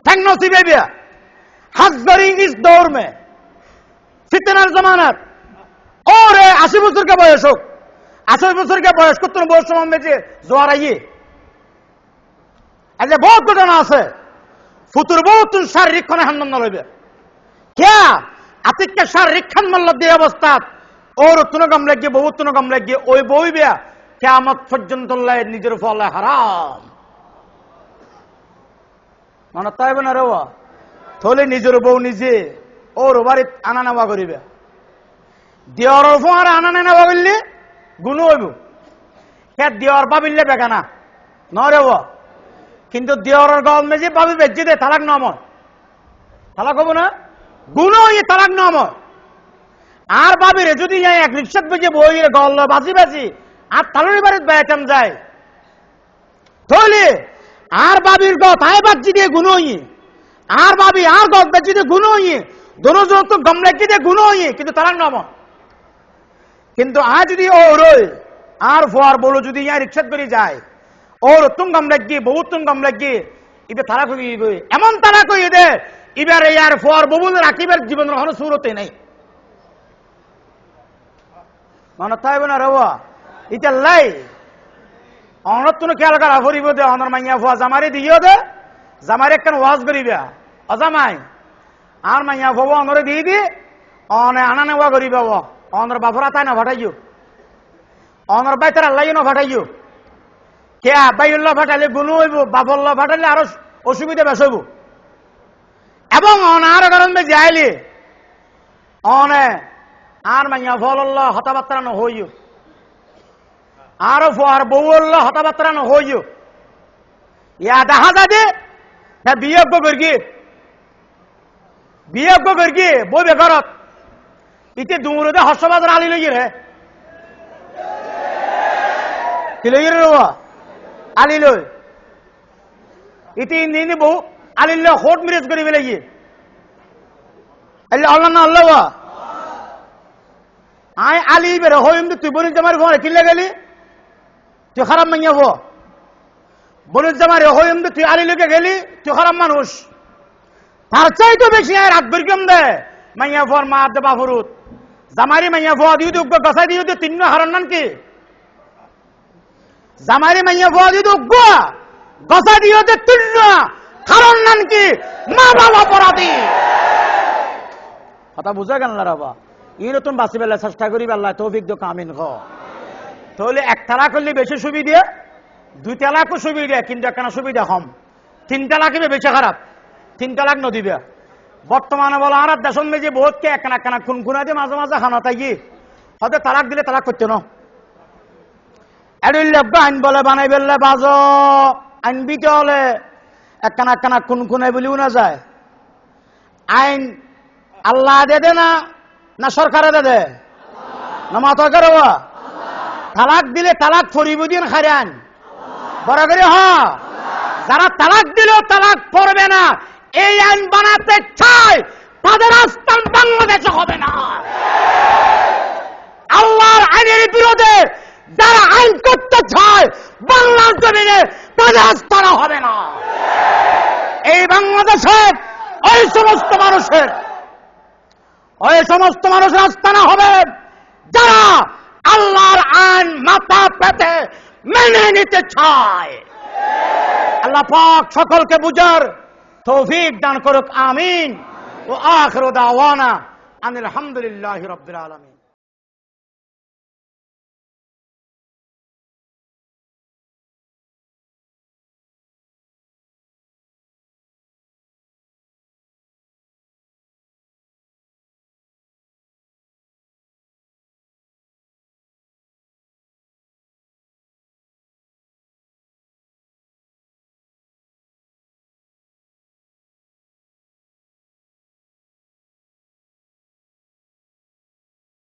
ঠ্যাং নসিবে হাজদারি ইস দৌর মে ফিতনার জমানাত ওরে 80 বছরকে বয়স হোক 80 বছরকে বয়স কত বয়স সময় বেঁচে জোয়ার আইয়ে আজ বহুত ঘটনা আছে ফুতুর বউ তুই শারীরিক ক্ষণে হান্নান লইবে কে আতিককে শারীরিক খান মাল্লা দিয়ে অবস্থা ওর তুনো কম লাগিয়ে বহু তুনো কম লাগিয়ে ওই বই বেয়া কিয়ামত পর্যন্ত নিজের ফলে হারাম মনে তাইব না রে থলে নিজের বউ নিজে ওর বাড়িত আনা নেওয়া করিবে দেওয়ার ফোয়ার আনা নেওয়া করলে গুণ হইব কে দেওয়ার ভাবিলে বেগানা নরে কিন্তু দেওয়ার গল মেজে ভাবি বেজি দে তালাক নময় তালাক হবো না গুণ হইয়ে তালাক নময় আর ভাবিরে যদি এক রিক্সাত বেজে বই গল বাজি বাজি আর তালুরি বাড়ির বেড়াতাম যায় তাহলে আর বাবির গথায় বাজি দিয়ে গুণ হইয়ে আর ভাবি আর গল বেজি দিয়ে গুণ হইয়ে দোনো জন তো গমলাকি দিয়ে গুণ হইয়ে কিন্তু তালাক নময় কিন্তু আজ যদি ও রই আর ফোয়ার বলো যদি ইয়া রিক্সাত করে যায় ওর তুম গম লাগিয়ে বহু তুম গম লাগিয়ে এটা তারা কই এমন তারা কই দে এবার ইয়ার ফোয়ার বহু রাখিবার জীবনের কোনো সুরতে নেই মনে তাইব না রওয়া এটা লাই অনত তুমি খেয়াল করা ফুরিব দে অনর মাইয়া ফুয়া জামারি দিও দে জামারি একখান ওয়াজ করিবে অজামাই আর মাইয়া ফুয়া অনরে দিয়ে দি অনে আনা নেওয়া করিবে অনর বাপরা তাই না ফাটাইও অনর বাইতার আল্লাহ না ফাটাইও কে আব্বাইল্লাহ ফাটাইলে গুণ হইব বাবল্লাহ ফাটাইলে আরো অসুবিধা বেশ হইব এবং অনার কারণ যাইলে অনে আর মাইয়া ফল্লাহ হতাবার্তা ন হইও আরো ফর বউল্লাহ হতাবার্তা ন হইও ইয়া দেখা যাবে বিয়োগ্য করি বই বেকারত ইতে দূরে হর্ষবাজার আলি লই রে কি লই রে আলি লই ইতি ইন্দিনি বউ আলিল্লাহ হোট মিরেজ করি বেলে আল্লাহ না আল্লাহ আয় আলি বের হইম তুই বনির জামার ঘরে কিনলে গেলি তুই খারাপ মাইয়া হো বনির জামার হইম তুই আলি লোকে গেলি তুই খারাপ মানুষ তার চাইতো বেশি আর রাত বেরকম দে মাইয়া ফর মা দে বাফরুত জামারি মাইয়া ফোয়া দিও তো গসাই দিও তো তিন হারন নান কি জামারি মাইয়া ফোয়া দিও তো গসাই দিও তো তিন কারণ নান কি মা বাবা অপরাধী কথা বুঝা গেল না বাবা এই নতুন বাঁচি বেলা চেষ্টা করি আল্লাহ তৌফিক দো কামিন হ তাহলে এক তালাক করলে বেশি সুবিধা দুই তালাকও সুবিধা কিন্তু একখানা সুবিধা কম তিন তালাক বেশি খারাপ তিন তালাক নদিবে বর্তমানে বলা আর দেশন মেজে বহুতকে একখানা একখানা খুনখুনা দিয়ে মাঝে মাঝে খানা তাই হয়তো তালাক দিলে তালাক করতে না আইন বলে বানাই বেললে বাজ আইনবিতে হলে একখানা একখানা খুনখুনাই বলিও না যায় আইন আল্লাহ দে না না সরকারে দে না মাথা করে তালাক দিলে তালাক ফরিব দিন খারান বড় করে যারা তালাক দিলেও তালাক পড়বে না এই আইন বানাতে চায় তাদের আস্থান বাংলাদেশে হবে না আল্লাহর আইনের বিরোধে যারা আইন করতে চায় বাংলার জমিনে তাদের আস্থান হবে না এই বাংলাদেশের ওই সমস্ত মানুষের আস্থানা হবে যারা আল্লাহর আইন মাথা পেতে মেনে নিতে চায় আল্লাহ পাক সকলকে বুঝার তৌফিক দান করুক আমিন ও আখিরু দাওয়ানা আনিল হামদুলিল্লাহি রাব্বিল আলামিন।